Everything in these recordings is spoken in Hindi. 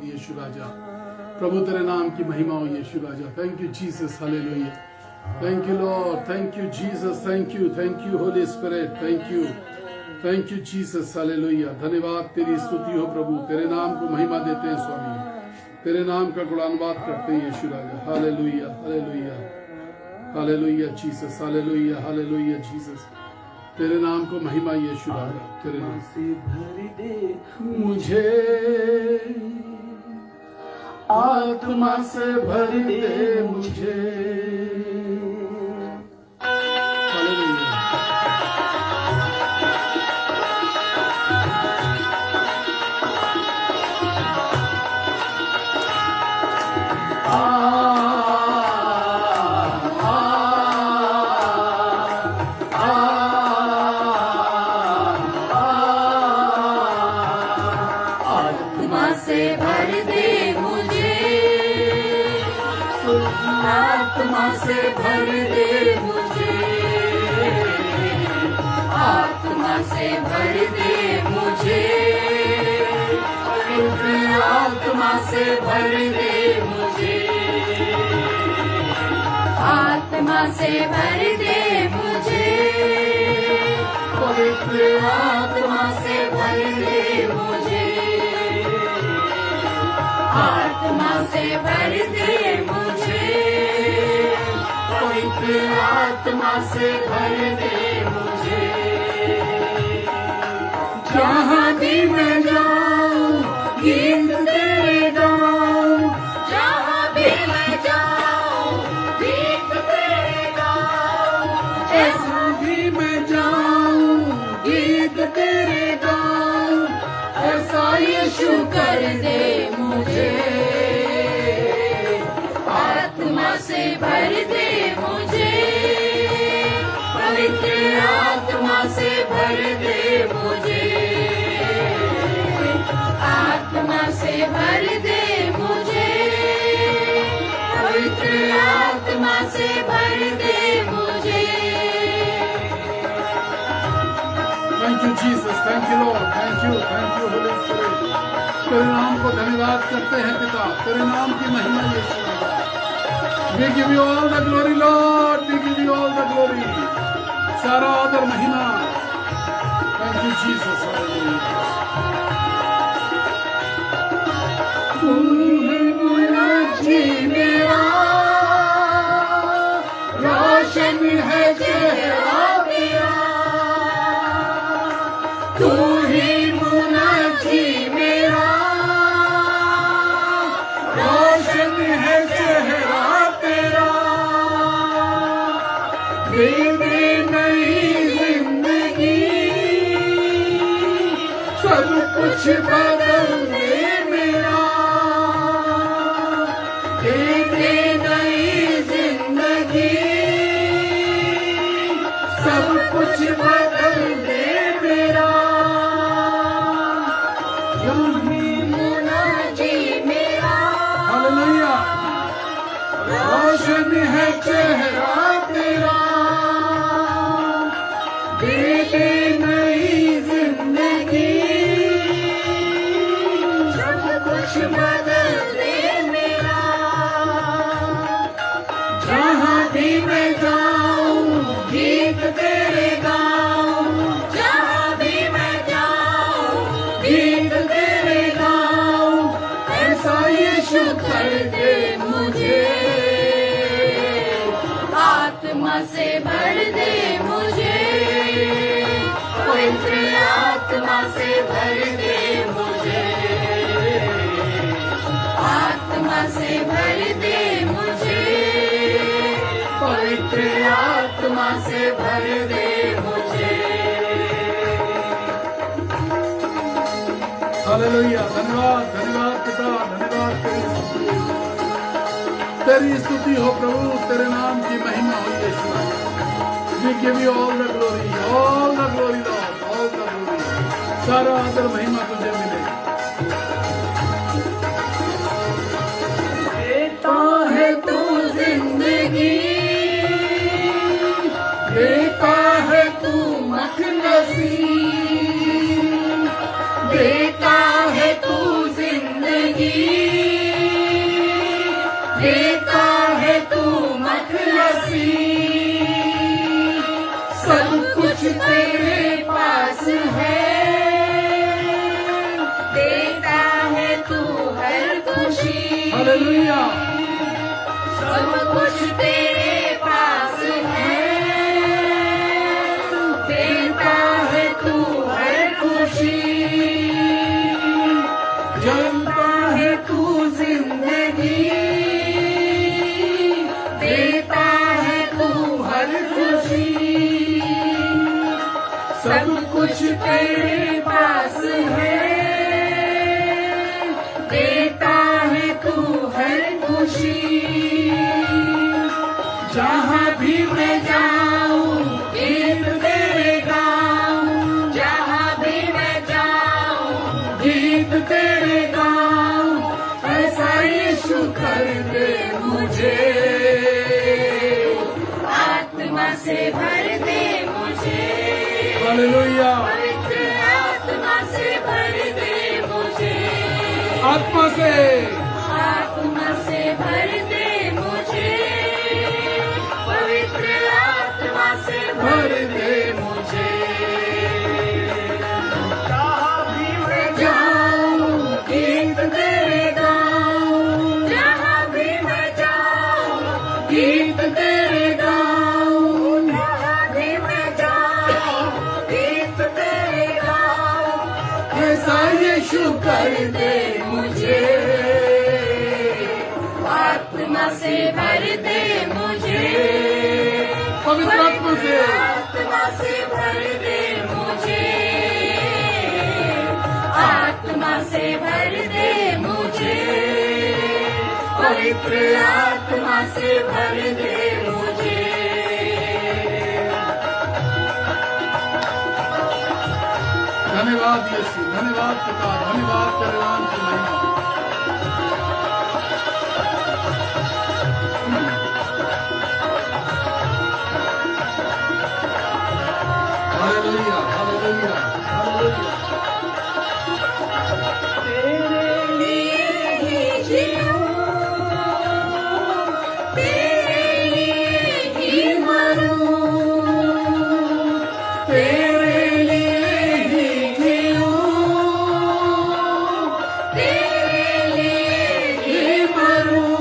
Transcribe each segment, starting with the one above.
यीशु राजा, प्रभु तेरे नाम की महिमा हो यीशु राजा। Thank you Jesus, hallelujah. Thank you Lord, thank you Jesus, thank you Holy Spirit, thank you Jesus, hallelujah. धन्यवाद, तेरी स्तुति हो प्रभु, तेरे नाम को महिमा देते हैं स्वामी, तेरे नाम का गुणानुवाद करते हैं यीशु राजा। Hallelujah, hallelujah, hallelujah Jesus, hallelujah, hallelujah Jesus. तेरे नाम को महिमा यीशु राजा, तेरे नाम से भर दे मुझे, आत्मा से भर दे मुझे। हालेलुया। आत्मा से भर दे मुझे, आत्मा से भर दे मुझे, आत्मा से भर दे मुझे, आत्मा से भर दे मुझे, आत्मा से भर दे मुझे, पवित्र आत्मा से भर दे मुझे, आत्मा से भर दे मुझे, पवित्र आत्मा से भर दे मुझे। जहाँ भी मैं जाऊँ गीत तेरे गाऊँ, जहाँ भी मैं जाऊँ गीत तेरे गाऊँ, जहाँ भी मैं जाऊँ गीत तेरे गाऊँ, ऐसा यीशु कर दे मुझे, आत्मा से भर दे मुझे, पवित्र आत्मा से भर दे मुझे, आत्मा से भर दे मुझे, पवित्र आत्मा से भर दे मुझे। Thank you Jesus, thank you Lord, thank you Holy spirit. तेरे नाम को धन्यवाद करते हैं पिता, तेरे नाम की महिमा यीशु राजा। We give you all the glory Lord, we give you all the glory, सारा आदर महिमा। Thank you Jesus, hallelujah. तू ही मुनाजी मेरा, रोशन है चेहरा मेरा, तू ही मुनाजी मेरा, रोशन है चेहरा तेरा, दे दे नई जिंदगी, सब कुछ बदल दे मेरा, दे दे नई जिंदगी, सब कुछ बदल दे मेरा। यही मुनाजी मेरा, हालेलुया। रोशन है चेहरा तेरा, दे दे नई जिंदगी, सब कुछ बदल दे मेरा। जहाँ भी मैं जाऊँ गीत तेरे गाऊँ, जहाँ भी मैं जाऊँ गीत तेरे गाऊँ, ऐसा यीशु कर दे मुझे, आत्मा से भर दे मुझे, पवित्र आत्मा से भर दे मुझे, आत्मा से भर दे मुझे, पवित्र आत्मा से भर दे मुझे। हालेलुया। धन्यवाद, धन्यवाद पिता, धन्यवाद तेरी स्तुति हो प्रभु, तेरे नाम की महिमा हो यीशु। We give you all the glory Lord, all the glory। सारा आदर महिमा तुझे मिले। देता है तू जिंदगी, देता है तू मखनसी, देता है तू जिंदगी, देता है तू मखलसी, सब कुछ तेरे पास है, देता है तू हर खुशी। हालेलुया। सब कुछ तेरे पास है, देता है तू हर खुशी, जानता है तू जिंदगी, देता है तू हर खुशी, सब कुछ तेरे पास है, देता है तू हर खुशी। जहाँ भी मैं जाऊं गीत तेरे गाऊं, जहाँ भी मैं जाऊं गीत तेरे गाऊं, ऐसा यीशु कर दे मुझे, आत्मा से भर दे मुझे, हालेलुया। पवित्र आत्मा से भर दे मुझे, आत्मा से भर दे मुझे, पवित्र आत्मा से भर दे मुझे। जहाँ भी मैं जाऊं गीत तेरे गाऊं, जहाँ भी मैं जाऊं गीत तेरे गाऊं, जहाँ भी मैं जाऊं गीत तेरे गाऊं, ऐसा यीशु कर दे मुझे, आत्मा से भर दे मुझे, पवित्र आत्मा से, आत्मा से भर दे मुझे, आत्मा से भर दे मुझे, पवित्र आत्मा से भर दे मुझे। धन्यवाद यीशु, धन्यवाद पिता, धन्यवाद तेरे नाम की महिमा। Hallelujah, hallelujah, hallelujah. तेरे लिए ही जीऊं, तेरे लिए ही मरूं, तेरे लिए ही जीऊं, तेरे लिए ही मरूं।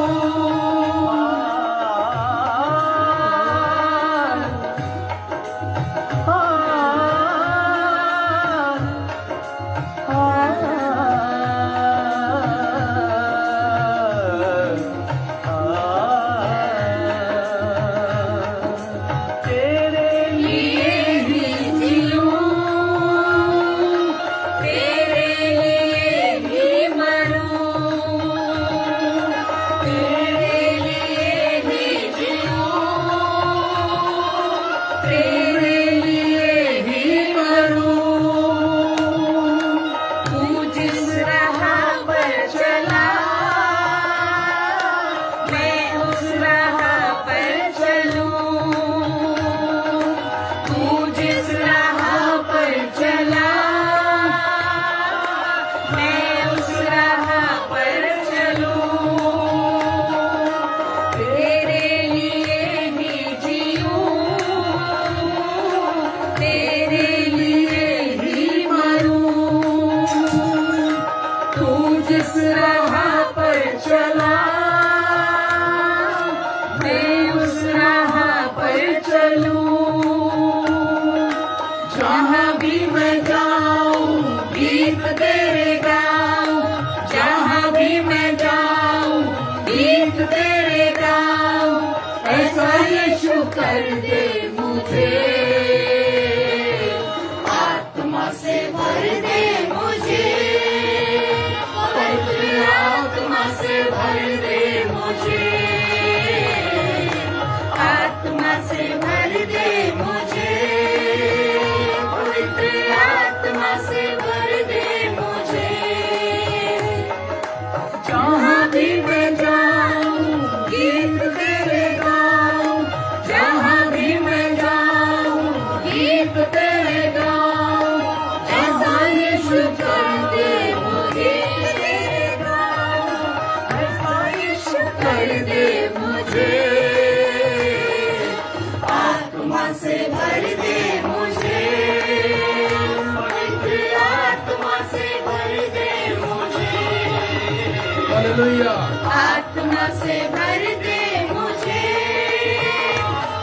तेरे लिए ही जीऊं, तेरे लिए ही मरूं, तेरे लिए ही जीऊं, तेरे लिए ही मरूं। तू जिस राह पर चला, मैं उस राह पर चलूं, तू जिस राह पर चला, मैं उस राह पर चलूं, तेरे लिए ही जीऊं, तेरे लिए ही मरूं। तू जिस राह पर चला, मैं उस राह पर चलूं, जहाँ भी मैं जाऊं गीत तेरे गाऊं, जहाँ भी मैं जाऊं गीत तेरे गाऊं, ऐसा यीशु कर दे मुझे, आत्मा से भर दे मुझे, पवित्र आत्मा से भर दे मुझे, आत्मा से भर दे मुझे, पवित्र आत्मा से भर दे मुझे। जहाँ भी मैं जाऊं गीत तेरे गाऊं, जहाँ भी मैं जाऊं गीत तेरे गाऊं, ऐसा यीशु कर दे मुझे, ऐसा यीशु कर दे हालेलुया। आत्मा से भर दे मुझे,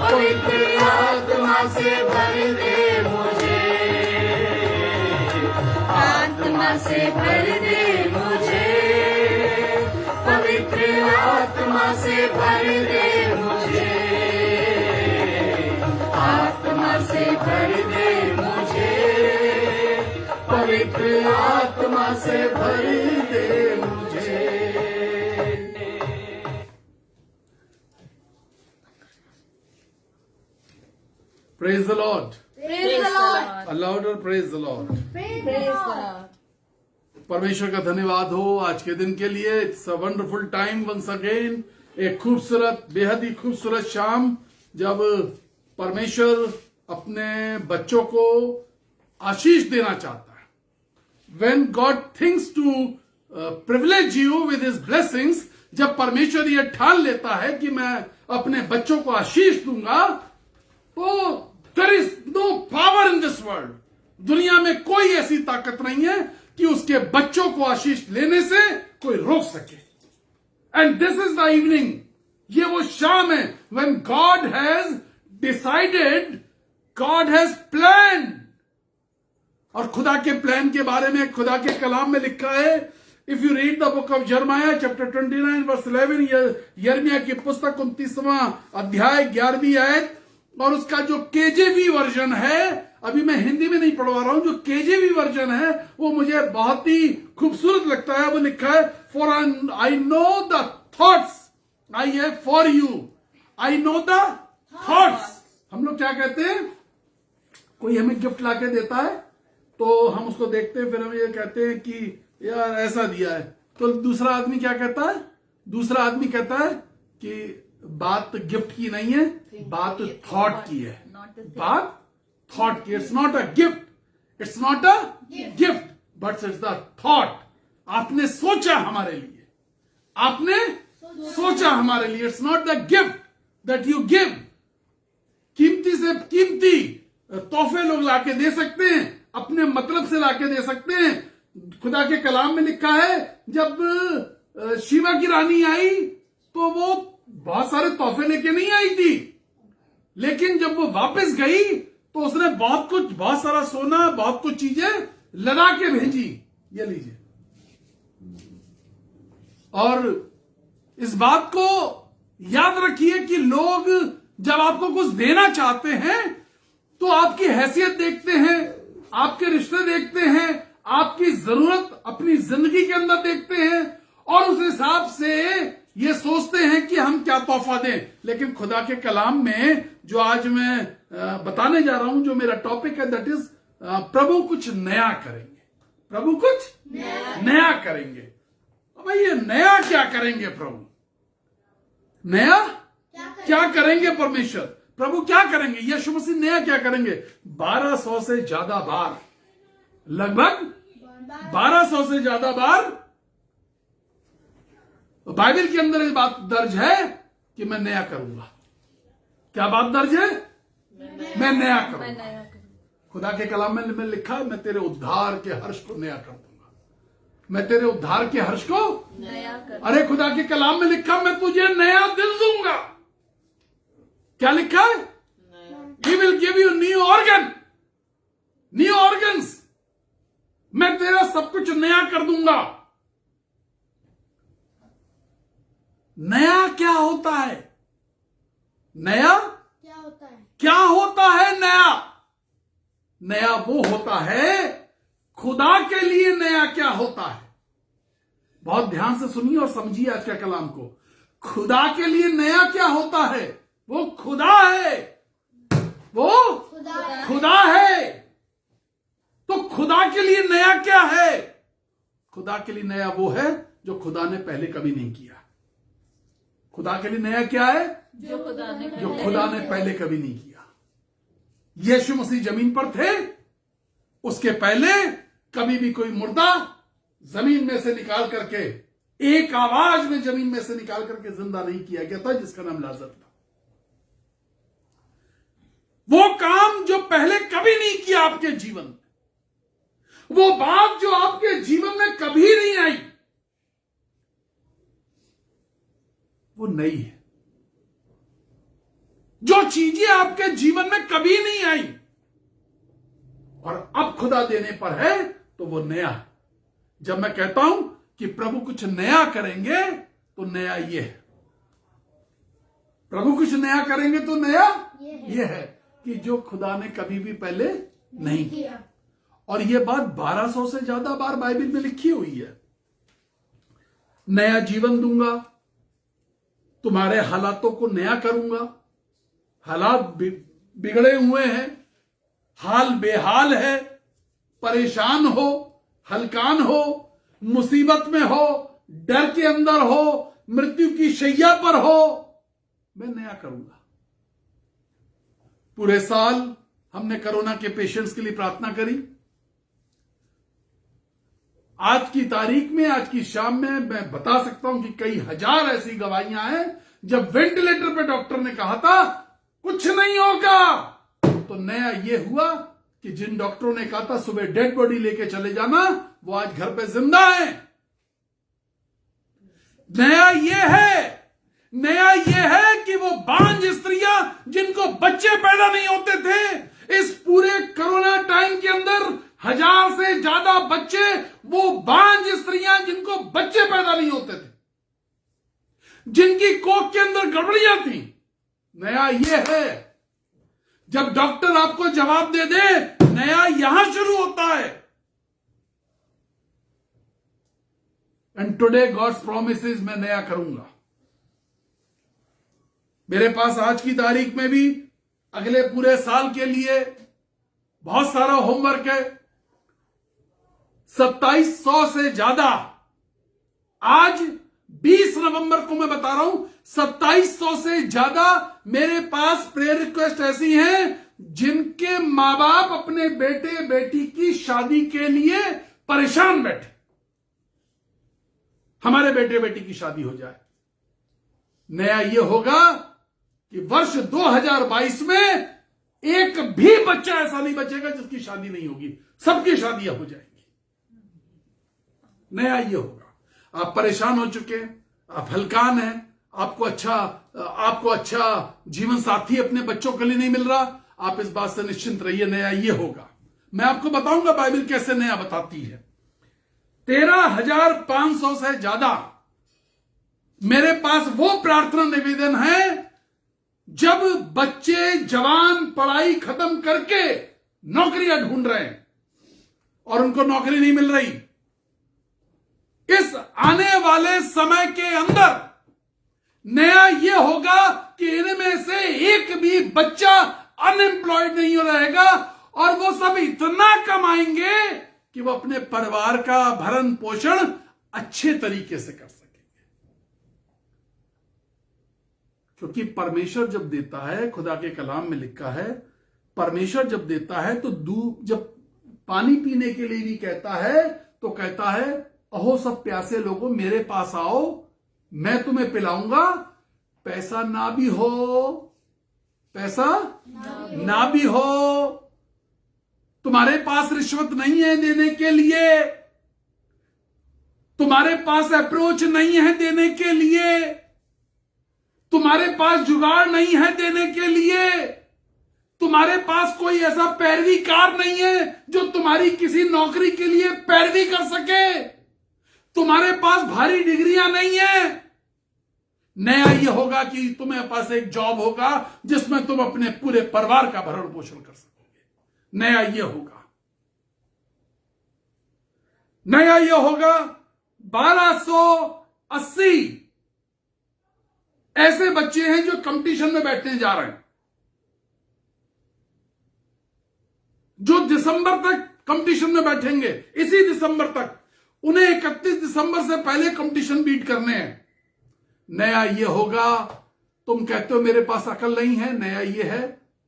पवित्र आत्मा से भर दे मुझे, आत्मा से भर दे मुझे, पवित्र आत्मा से भर दे मुझे, आत्मा से भर दे मुझे, पवित्र आत्मा से भर दे मुझे। Praise the Lord. Praise the Lord. A louder praise the Lord. Praise the Lord. परमेश्वर का धन्यवाद हो आज के दिन के लिए। It's a wonderful time once again. एक खूबसूरत, बेहद ही खूबसूरत शाम जब परमेश्वर अपने बच्चों को आशीष देना चाहता है। When God thinks to privilege you with His blessings, जब परमेश्वर ये ठान लेता है कि मैं अपने बच्चों को आशीष दूंगा, तो there is no power in this world. दुनिया में कोई ऐसी ताकत नहीं है कि उसके बच्चों को आशीष लेने से कोई रोक सके। And this is the evening, ये वो शाम है when God has decided, God has planned। और खुदा के प्लान के बारे में खुदा के कलाम में लिखा है, if you read the book of यिर्मयाह चैप्टर 29 वर्स 11, यिर्मयाह की पुस्तक 29वां अध्याय 11वीं आयत, और उसका जो केजेवी वर्जन है, अभी मैं हिंदी में नहीं पढ़वा रहा हूं, जो केजेवी वर्जन है वो मुझे बहुत ही खूबसूरत लगता है। वो लिखा है, for I know the thoughts I have for you, I know the thoughts. हम लोग क्या कहते हैं, कोई हमें गिफ्ट लाके देता है तो हम उसको देखते हैं, फिर हम ये कहते हैं कि यार ऐसा दिया है, तो दूसरा आदमी क्या कहता है, दूसरा आदमी कहता है कि बात गिफ्ट की नहीं है, बात थॉट की है, बात थॉट की। It's not a gift, it's not a gift, but it's the thought. आपने सोचा हमारे लिए, आपने सोचा हमारे लिए। It's not the gift that you give. कीमती से कीमती तोहफे लोग लाके दे सकते हैं, अपने मतलब से लाके दे सकते हैं। खुदा के कलाम में लिखा है, जब शिवा की रानी आई तो वो बहुत सारे तोहफे लेके नहीं आई थी, लेकिन जब वो वापस गई तो उसने बहुत सारा सोना, बहुत कुछ चीजें लगा के भेजी। ये लीजिए। और इस बात को याद रखिए कि लोग जब आपको कुछ देना चाहते हैं तो आपकी हैसियत देखते हैं, आपके रिश्ते देखते हैं, आपकी जरूरत अपनी जिंदगी के अंदर देखते हैं, और उस हिसाब से ये सोचते हैं कि हम क्या तोहफा दें। लेकिन खुदा के कलाम में जो आज मैं बताने जा रहा हूं, जो मेरा टॉपिक है, दैट इज प्रभु कुछ नया करेंगे। प्रभु कुछ नया करेंगे। अब भाई ये नया क्या करेंगे प्रभु? नया क्या करेंगे परमेश्वर? प्रभु क्या करेंगे? यीशु मसीह नया क्या करेंगे? 1200 से ज्यादा बार, लगभग 1200 से ज्यादा बार बाइबल के अंदर ये बात दर्ज है कि मैं नया करूंगा। क्या बात दर्ज है? मैं नया करूंगा। खुदा के कलाम में लिखा है, मैं तेरे उद्धार के हर्ष को नया कर दूंगा। मैं तेरे उद्धार के हर्ष को नया कर। अरे खुदा के कलाम में लिखा, मैं तुझे नया दिल दूंगा। क्या लिखा है? He will give you new organ, new organs। मैं तेरा सब कुछ नया कर दूंगा। नया क्या होता है? नया क्या होता है? क्या होता है नया? नया वो होता है, खुदा के लिए नया क्या होता है? बहुत ध्यान से सुनिए और समझिए आज के कलाम को। खुदा के लिए नया क्या होता है? वो खुदा है, वो खुदा है। तो खुदा के लिए नया क्या है? खुदा के लिए नया वो है जो खुदा ने पहले कभी नहीं किया। खुदा के लिए नया क्या है? जो खुदा ने पहले कभी नहीं किया। यीशु मसीह जमीन पर थे, उसके पहले कभी भी कोई मुर्दा जमीन में से निकाल करके, एक आवाज में जमीन में से निकाल करके जिंदा नहीं किया गया था, जिसका नाम लाजर था। वो काम जो पहले कभी नहीं किया आपके जीवन में, वो बात जो आपके जीवन में कभी नहीं आई, वो नई है। जो चीजें आपके जीवन में कभी नहीं आई और अब खुदा देने पर है तो वो नया है। जब मैं कहता हूं कि प्रभु कुछ नया करेंगे तो नया ये है। प्रभु कुछ नया करेंगे तो नया ये है कि जो खुदा ने कभी भी पहले नहीं किया। और ये बात 1200 से ज्यादा बार बाइबल में लिखी हुई है। नया जीवन दूंगा, तुम्हारे हालातों को नया करूंगा। हालात बिगड़े हुए हैं, हाल बेहाल है, परेशान हो, हलकान हो, मुसीबत में हो, डर के अंदर हो, मृत्यु की शैया पर हो, मैं नया करूंगा। पूरे साल हमने कोरोना के पेशेंट्स के लिए प्रार्थना करी। आज की तारीख में, आज की शाम में मैं बता सकता हूं कि कई हजार ऐसी गवाहियां हैं जब वेंटिलेटर पे डॉक्टर ने कहा था कुछ नहीं होगा, तो नया ये हुआ कि जिन डॉक्टरों ने कहा था सुबह डेड बॉडी लेके चले जाना, वो आज घर पे जिंदा है। नया ये है कि वो बांझ स्त्रियां जिनको बच्चे पैदा नहीं होते थे, इस पूरे कोरोना टाइम के अंदर 1000 से ज्यादा बच्चे, वो बांझ स्त्रियां जिनको बच्चे पैदा नहीं होते थे, जिनकी कोख के अंदर गड़बड़ियां थी। नया ये है जब डॉक्टर आपको जवाब दे दे, नया यहां शुरू होता है। एंड टुडे गॉड्स प्रॉमिसेस, मैं नया करूंगा। मेरे पास आज की तारीख में भी अगले पूरे साल के लिए बहुत सारा होमवर्क है। 2700 से ज्यादा, आज 20 नवंबर को मैं बता रहा हूं, 2700 से ज्यादा मेरे पास प्रेयर रिक्वेस्ट ऐसी हैं जिनके मां बाप अपने बेटे बेटी की शादी के लिए परेशान बैठे। हमारे बेटे बेटी की शादी हो जाए। नया यह होगा कि वर्ष 2022 में एक भी बच्चा ऐसा नहीं बचेगा जिसकी शादी नहीं होगी, सबकी शादियां हो जाएंगी। नया ये होगा। आप परेशान हो चुके, आप हलकान हैं, आपको अच्छा जीवन साथी अपने बच्चों के लिए नहीं मिल रहा, आप इस बात से निश्चिंत रहिए, नया ये होगा। मैं आपको बताऊंगा बाइबल कैसे नया बताती है। 13,500 से ज्यादा मेरे पास वो प्रार्थना निवेदन है जब बच्चे जवान पढ़ाई खत्म करके नौकरियां ढूंढ रहे हैं और उनको नौकरी नहीं मिल रही। इस आने वाले समय के अंदर नया यह होगा कि इनमें से एक भी बच्चा अनएम्प्लॉयड नहीं रहेगा और वो सब इतना कमाएंगे कि वो अपने परिवार का भरण पोषण अच्छे तरीके से कर सकेंगे। क्योंकि परमेश्वर जब देता है, खुदा के कलाम में लिखा है, परमेश्वर जब देता है तो जब पानी पीने के लिए भी कहता है तो कहता है, अहो सब प्यासे लोगों मेरे पास आओ, मैं तुम्हें पिलाऊंगा। पैसा ना भी हो, तुम्हारे पास रिश्वत नहीं है देने के लिए, तुम्हारे पास अप्रोच नहीं है देने के लिए, तुम्हारे पास जुगाड़ नहीं है देने के लिए, तुम्हारे पास कोई ऐसा पैरवीकार नहीं है जो तुम्हारी किसी नौकरी के लिए पैरवी कर सके, तुम्हारे पास भारी डिग्रियां नहीं है। नया यह होगा कि तुम्हें पास एक जॉब होगा जिसमें तुम अपने पूरे परिवार का भरण पोषण कर सकोगे। नया यह होगा। नया यह होगा 1280 ऐसे बच्चे हैं जो कंपटीशन में बैठने जा रहे हैं, जो दिसंबर तक कंपटीशन में बैठेंगे। इसी दिसंबर तक उन्हें 31 दिसंबर से पहले कंपटीशन बीट करने हैं। नया यह होगा, तुम कहते हो मेरे पास अकल नहीं है, नया यह है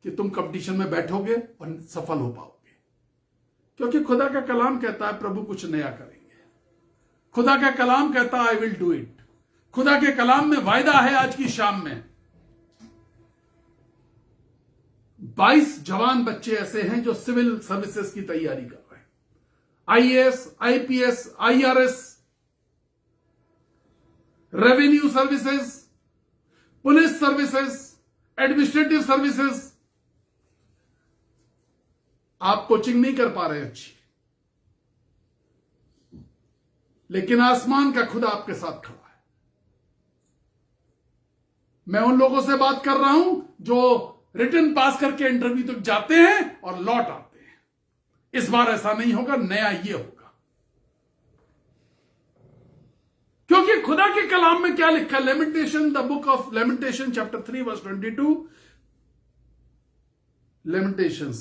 कि तुम कंपटीशन में बैठोगे और सफल हो पाओगे। क्योंकि खुदा का कलाम कहता है प्रभु कुछ नया करेंगे। खुदा का कलाम कहता है आई विल डू इट। खुदा के कलाम में वायदा है। आज की शाम में 22 जवान बच्चे ऐसे हैं जो सिविल सर्विसेज की तैयारी कर रहे हैं, IAS, IPS, IRS, revenue services, police services, administrative services, आप कोचिंग नहीं कर पा रहे अच्छी, लेकिन आसमान का खुदा आपके साथ खड़ा है। मैं उन लोगों से बात कर रहा हूं जो रिटन पास करके इंटरव्यू तक जाते हैं और लौट आते हैं। इस बार ऐसा नहीं होगा, नया ये होगा, क्योंकि खुदा के कलाम में क्या लिखा है? Lamentation, the book of lamentation chapter 3 verse 22, lamentation,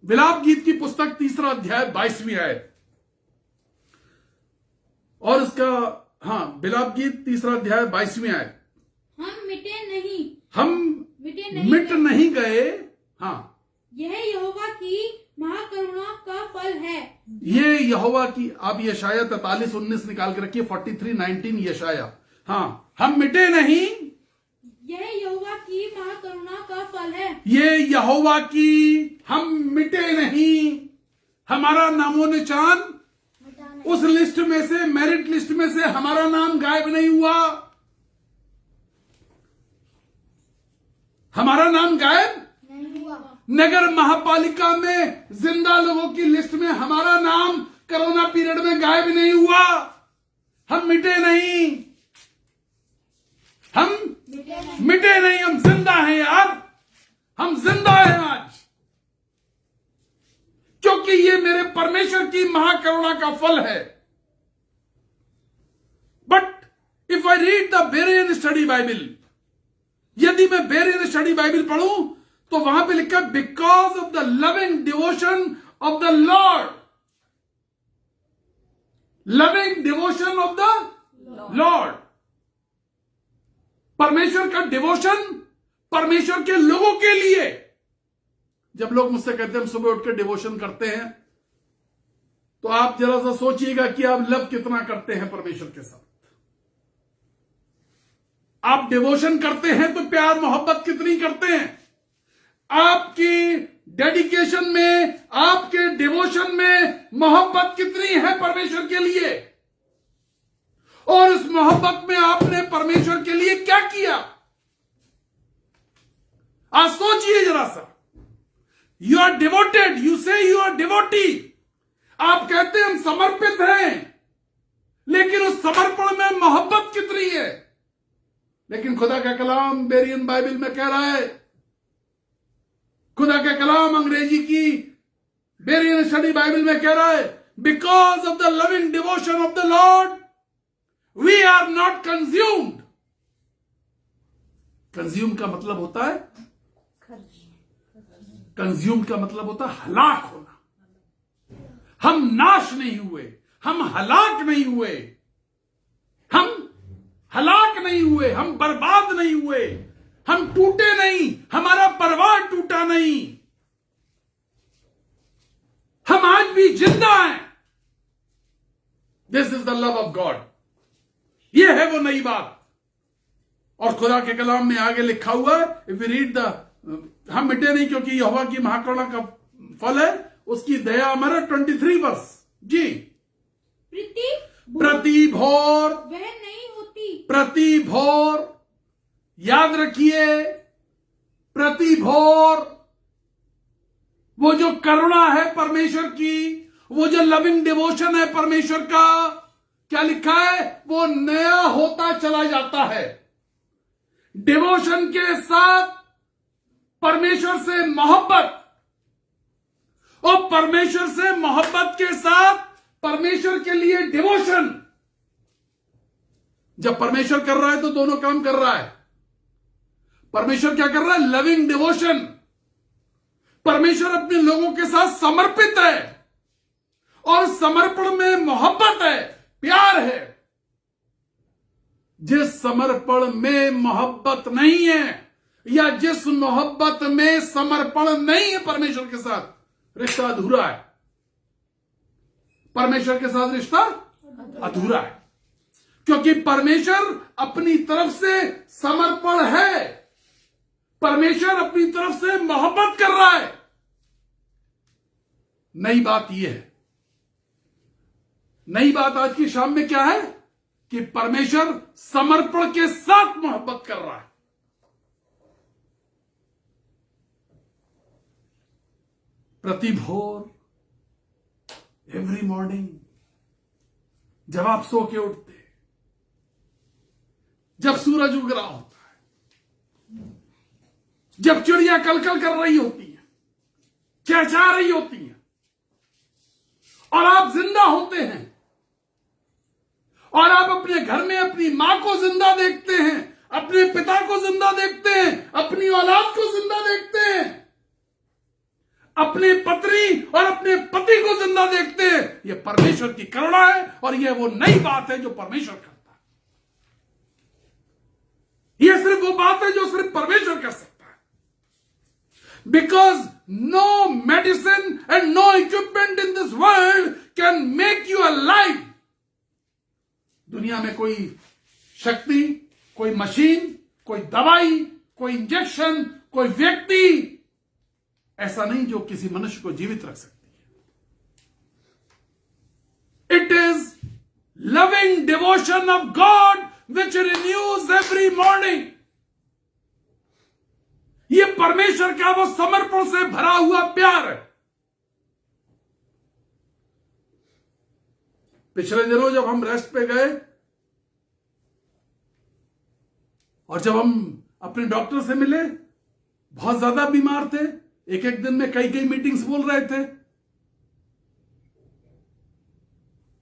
विलाप गीत की पुस्तक 3 अध्याय 22वीं आयत। और इसका विलाप गीत 3 अध्याय 22वीं आयत। हम मिटे नहीं, हम मिट नहीं गए। हाँ, यह यहोवा की महाकरुणा का फल है। ये यहोवा की, आप यशाया 43:19 निकाल के रखिए, 43:19 यशाया। हाँ, हम मिटे नहीं, यह यहोवा की महाकरुणा का फल है। ये यहोवा की, हम मिटे नहीं, हमारा नामो निशान उस लिस्ट में से, मेरिट लिस्ट में से हमारा नाम गायब नहीं हुआ, हमारा नाम गायब नहीं हुआ। नगर महापालिका में जिंदा लोगों की लिस्ट में हमारा नाम कोरोना पीरियड में गायब नहीं हुआ। हम मिटे नहीं, हम मिटे नहीं, हम जिंदा हैं यार, हम जिंदा हैं आज, क्योंकि ये मेरे परमेश्वर की महाकरुणा का फल है। But if I read the Berean study Bible, यदि मैं बेरियन स्टडी बाइबल पढ़ूं तो वहां पे लिखा because of the loving devotion of the Lord, loving devotion of the Lord. परमेश्वर का डिवोशन परमेश्वर के लोगों के लिए। जब लोग मुझसे कहते हैं हम सुबह उठ के डिवोशन करते हैं, तो आप जरा सा सोचिएगा कि आप लव कितना करते हैं परमेश्वर के साथ। आप डिवोशन करते हैं तो प्यार मोहब्बत कितनी करते हैं? आपकी डेडिकेशन में, आपके डिवोशन में मोहब्बत कितनी है परमेश्वर के लिए? और उस मोहब्बत में आपने परमेश्वर के लिए क्या किया? आज सोचिए जरा सा। यू आर डिवोटेड, यू से यू आर डिवोटी। आप कहते हैं हम समर्पित हैं, लेकिन उस समर्पण में मोहब्बत कितनी है? लेकिन खुदा का कलाम बेरियन बाइबल में कह रहा है, खुदा का कलाम अंग्रेजी की बेरियन स्टडी बाइबल में कह रहा है, because of the loving devotion of the Lord we are not consumed. Consume का मतलब होता है, कंज्यूम का मतलब होता है हलाक होना। हम नाश नहीं हुए, हम हलाक नहीं हुए, हम हलाक नहीं हुए, हम बर्बाद नहीं हुए, हम टूटे नहीं, हमारा परिवार टूटा नहीं, हम आज भी जिंदा हैं। This is the love of God. ये है वो नई बात। और खुदा के कलाम में आगे लिखा हुआ है, इफ यू रीड द, हम मिटे नहीं क्योंकि यहोवा की महाकरुणा का फल है, उसकी दया अमर है। 23 वर्ष जी। प्रति भोर वह नहीं होती, प्रति भोर, याद रखिए, प्रति भोर वो जो करुणा है परमेश्वर की, वो जो लविंग डिवोशन है परमेश्वर का, क्या लिखा है? वो नया होता चला जाता है। डिवोशन के साथ परमेश्वर से मोहब्बत, और परमेश्वर से मोहब्बत के साथ परमेश्वर के लिए डिवोशन। जब परमेश्वर कर रहा है तो दोनों काम कर रहा है। परमेश्वर क्या कर रहा है? Loving devotion. परमेश्वर अपने लोगों के साथ समर्पित है, और समर्पण में मोहब्बत है, प्यार है। जिस समर्पण में मोहब्बत नहीं है, या जिस मोहब्बत में समर्पण नहीं है परमेश्वर के साथ, रिश्ता अधूरा है। परमेश्वर के साथ रिश्ता अधूरा है, क्योंकि परमेश्वर अपनी तरफ से समर्पण है, परमेश्वर अपनी तरफ से मोहब्बत कर रहा है। नई बात यह है, नई बात आज की शाम में क्या है कि परमेश्वर समर्पण के साथ मोहब्बत कर रहा है। प्रति भोर, एवरी मॉर्निंग, जब आप सो के उठते, जब सूरज उग रहा होता है, जब चिड़िया कलकल कर रही होती है, चहचहा रही होती है, और आप जिंदा होते हैं, और आप अपने घर में अपनी मां को जिंदा देखते हैं, अपने पिता को जिंदा देखते हैं, अपनी औलाद को जिंदा देखते हैं, अपने पत्नी और अपने पति को जिंदा देखते हैं, यह परमेश्वर की करुणा है, और यह वो नई बात है जो परमेश्वर करता है। यह सिर्फ वो बात है जो सिर्फ परमेश्वर कर सकता है। Because no medicine and no equipment in this world can make you alive. दुनिया में कोई शक्ति, कोई मशीन, कोई दवाई, कोई इंजेक्शन, कोई व्यक्ति ऐसा नहीं जो किसी मनुष्य को जीवित रख सकती है। It is loving devotion of God which renews every morning. यह परमेश्वर का वो समर्पण से भरा हुआ प्यार है। पिछले दिनों जब हम रेस्ट पे गए और जब हम अपने डॉक्टर से मिले, बहुत ज्यादा बीमार थे, एक एक दिन में कई कई मीटिंग्स बोल रहे थे।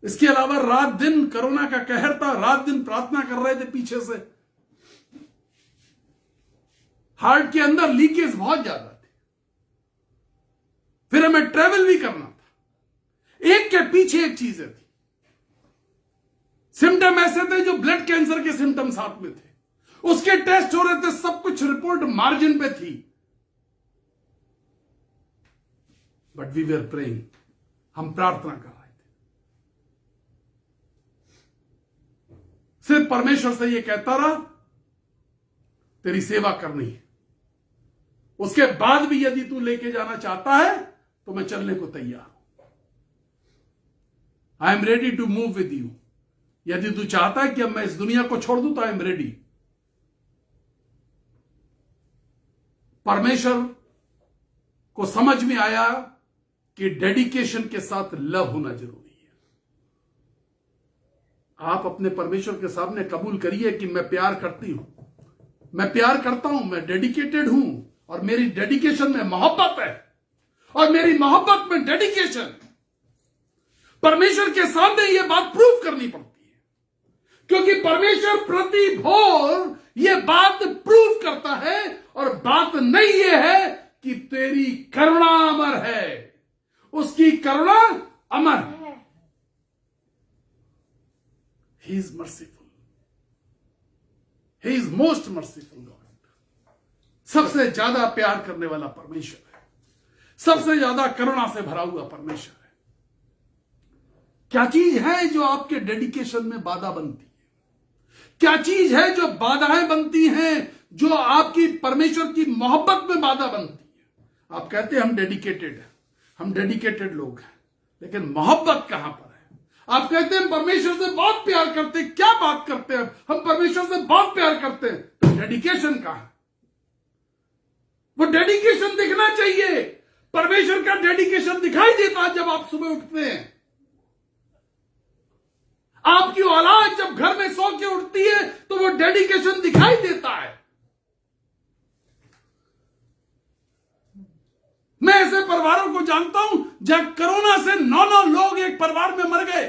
इसके अलावा रात दिन कोरोना का कहर था, रात दिन प्रार्थना कर रहे थे पीछे से। हार्ट के अंदर लीकेज बहुत ज्यादा थी, फिर हमें ट्रेवल भी करना था, एक के पीछे एक चीजें थी। सिम्टम ऐसे थे जो ब्लड कैंसर के सिम्टम साथ में थे, उसके टेस्ट हो रहे थे, सब कुछ रिपोर्ट मार्जिन पे थी। बट वी वर प्रेइंग, हम प्रार्थना कर रहे थे। सिर्फ परमेश्वर से ये कहता रहा, तेरी सेवा करनी है। उसके बाद भी यदि तू लेके जाना चाहता है तो मैं चलने को तैयार हूं। I am ready to move with you. यदि तू चाहता है कि अब मैं इस दुनिया को छोड़ दूं तो आई एम रेडी। परमेश्वर को समझ में आया कि डेडिकेशन के साथ लव होना जरूरी है। आप अपने परमेश्वर के सामने कबूल करिए कि मैं प्यार करती हूं, मैं प्यार करता हूं, मैं डेडिकेटेड हूं, और मेरी डेडिकेशन में मोहब्बत है, और मेरी मोहब्बत में डेडिकेशन। परमेश्वर के सामने यह बात प्रूव करनी पड़ती है, क्योंकि परमेश्वर प्रति भोर यह बात प्रूव करता है, और बात नहीं यह है कि तेरी करुणा अमर है, उसकी करुणा अमर है। He is merciful, he is most merciful God. सबसे ज्यादा प्यार करने वाला परमेश्वर है, सबसे ज्यादा करुणा से भरा हुआ परमेश्वर है। क्या चीज है जो आपके डेडिकेशन में बाधा बनती है? क्या चीज है जो बाधाएं बनती हैं, जो आपकी परमेश्वर की मोहब्बत में बाधा बनती है? आप कहते हैं हम डेडिकेटेड हैं, हम डेडिकेटेड लोग हैं, लेकिन मोहब्बत कहां पर है? आप कहते हैं परमेश्वर से बहुत प्यार करते हैं, क्या बात करते हैं, हम परमेश्वर से बहुत प्यार करते हैं, तो डेडिकेशन कहां है? वो डेडिकेशन दिखना चाहिए। परमेश्वर का डेडिकेशन दिखाई देता है जब आप सुबह उठते हैं। आपकी औलाद जब घर में सो के उठती है तो वो डेडिकेशन दिखाई देता है। मैं ऐसे परिवारों को जानता हूं जब कोरोना से 9 लोग एक परिवार में मर गए।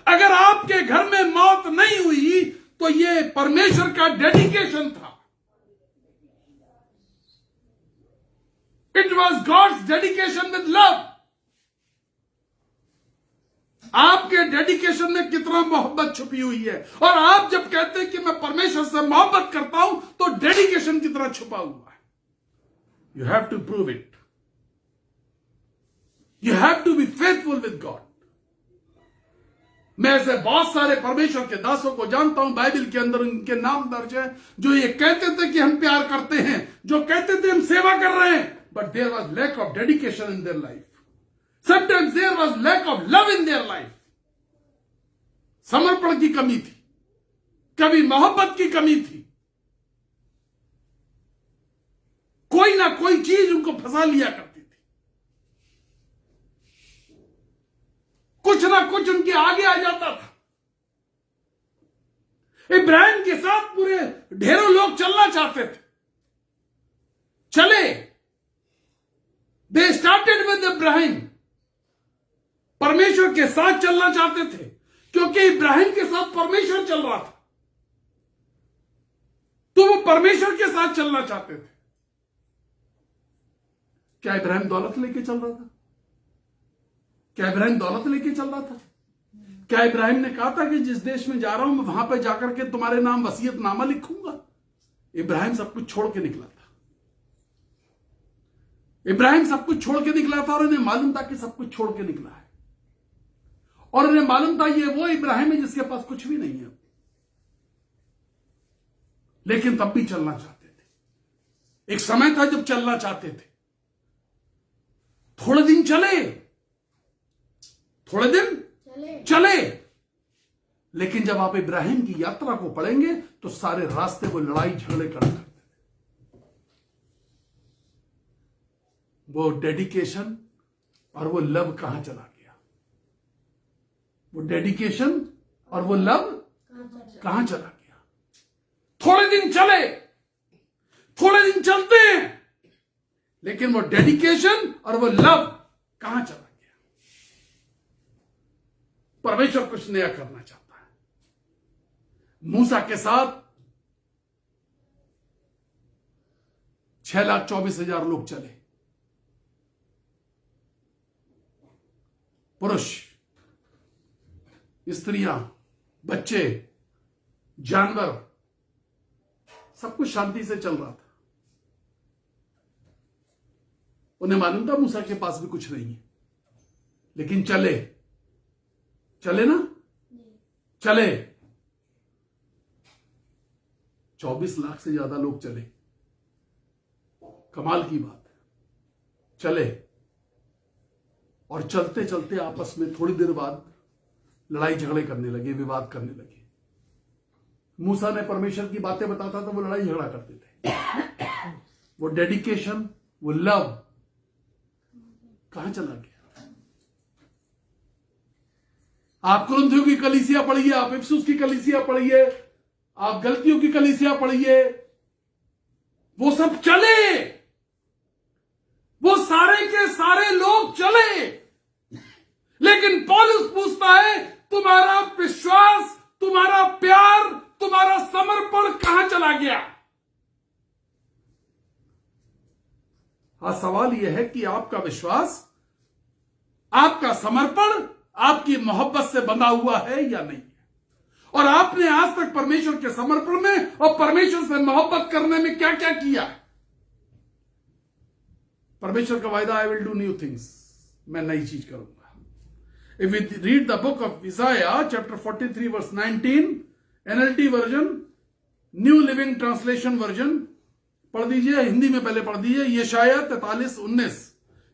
अगर आपके घर में मौत नहीं हुई तो ये परमेश्वर का डेडिकेशन था। It was God's dedication with love. आपके डेडिकेशन में कितना मोहब्बत छुपी हुई है, और आप जब कहते हैं कि मैं परमेश्वर से मोहब्बत करता हूं तो डेडिकेशन कितना छुपा हुआ है। You have to prove it, you have to be faithful with God. मैं ऐसे बहुत सारे परमेश्वर के दासों को जानता हूं, बाइबल के अंदर उनके नाम दर्ज है, जो ये कहते थे कि हम प्यार करते हैं, जो कहते थे हम सेवा कर रहे हैं, but there was lack of dedication in their life. Sometimes there was lack of love in their life. समर्पण की कमी थी, कभी मोहब्बत की कमी थी। कोई ना कोई चीज उनको फंसा लिया करती थी, कुछ ना कुछ उनके आगे आ जाता था। इब्राहिम के साथ पूरे ढेरों लोग चलना चाहते थे, चले। दे स्टार्टेड विद इब्राहिम, परमेश्वर के साथ चलना चाहते थे, क्योंकि इब्राहिम के साथ परमेश्वर चल रहा था, तो वो परमेश्वर के साथ चलना चाहते थे। क्या इब्राहिम दौलत लेके चल रहा था? क्या इब्राहिम दौलत लेके चल रहा था? क्या इब्राहिम ने कहा था कि जिस देश में जा रहा हूं मैं वहां पर जाकर के तुम्हारे नाम वसीयतनामा लिखूंगा? इब्राहिम सब कुछ छोड़ के निकला था। इब्राहिम सब कुछ छोड़ के निकला था और उन्हें मालूम था कि सब कुछ छोड़ के निकला है, और उन्हें मालूम था ये वो इब्राहिम है जिसके पास कुछ भी नहीं है, लेकिन तब भी चलना चाहते थे। एक समय था जब चलना चाहते थे। थोड़े दिन चले, थोड़े दिन चले, लेकिन जब आप इब्राहिम की यात्रा को पढ़ेंगे तो सारे रास्ते वो लड़ाई झगड़े करते थे। वो डेडिकेशन और वो लव कहां चला गया? वो डेडिकेशन और वो लव कहां चला गया? थोड़े दिन चले, थोड़े दिन चलते हैं, लेकिन वो डेडिकेशन और वो लव कहां चला गया? परमेश्वर कुछ नया करना चाहता है। मूसा के साथ 6,24,000 लोग चले, पुरुष, स्त्रियां, बच्चे, जानवर, सब कुछ शांति से चल रहा था। उन्हें मालूम था मूसा के पास भी कुछ नहीं है, लेकिन चले, चले ना, चले। 24 लाख से ज्यादा लोग चले, कमाल की बात है। चले, और चलते चलते आपस में थोड़ी देर बाद लड़ाई झगड़े करने लगे, विवाद करने लगे। मूसा ने परमेश्वर की बातें बताता तो वो लड़ाई झगड़ा करते थे। वो डेडिकेशन, वो लव कहां चला गया? आप कुरिन्थियों की कलीसिया पढ़िए, आप इफिसुस की कलीसिया पढ़िए, आप गलतियों की कलीसिया पढ़िए, वो सब चले, वो सारे के सारे लोग चले, लेकिन पौलुस पूछता है तुम्हारा विश्वास, तुम्हारा प्यार, तुम्हारा समर्पण कहां चला गया? हाँ, सवाल यह है कि आपका विश्वास, आपका समर्पण आपकी मोहब्बत से बंधा हुआ है या नहीं, और आपने आज तक परमेश्वर के समर्पण में और परमेश्वर से मोहब्बत करने में क्या क्या किया? परमेश्वर का वायदा, I will do new things, मैं नई चीज करूंगा। If we read the book of Isaiah chapter 43 verse 19, NLT version, new living translation version, पढ़ दीजिए, हिंदी में पहले पढ़ दीजिए। यशाया 43:19,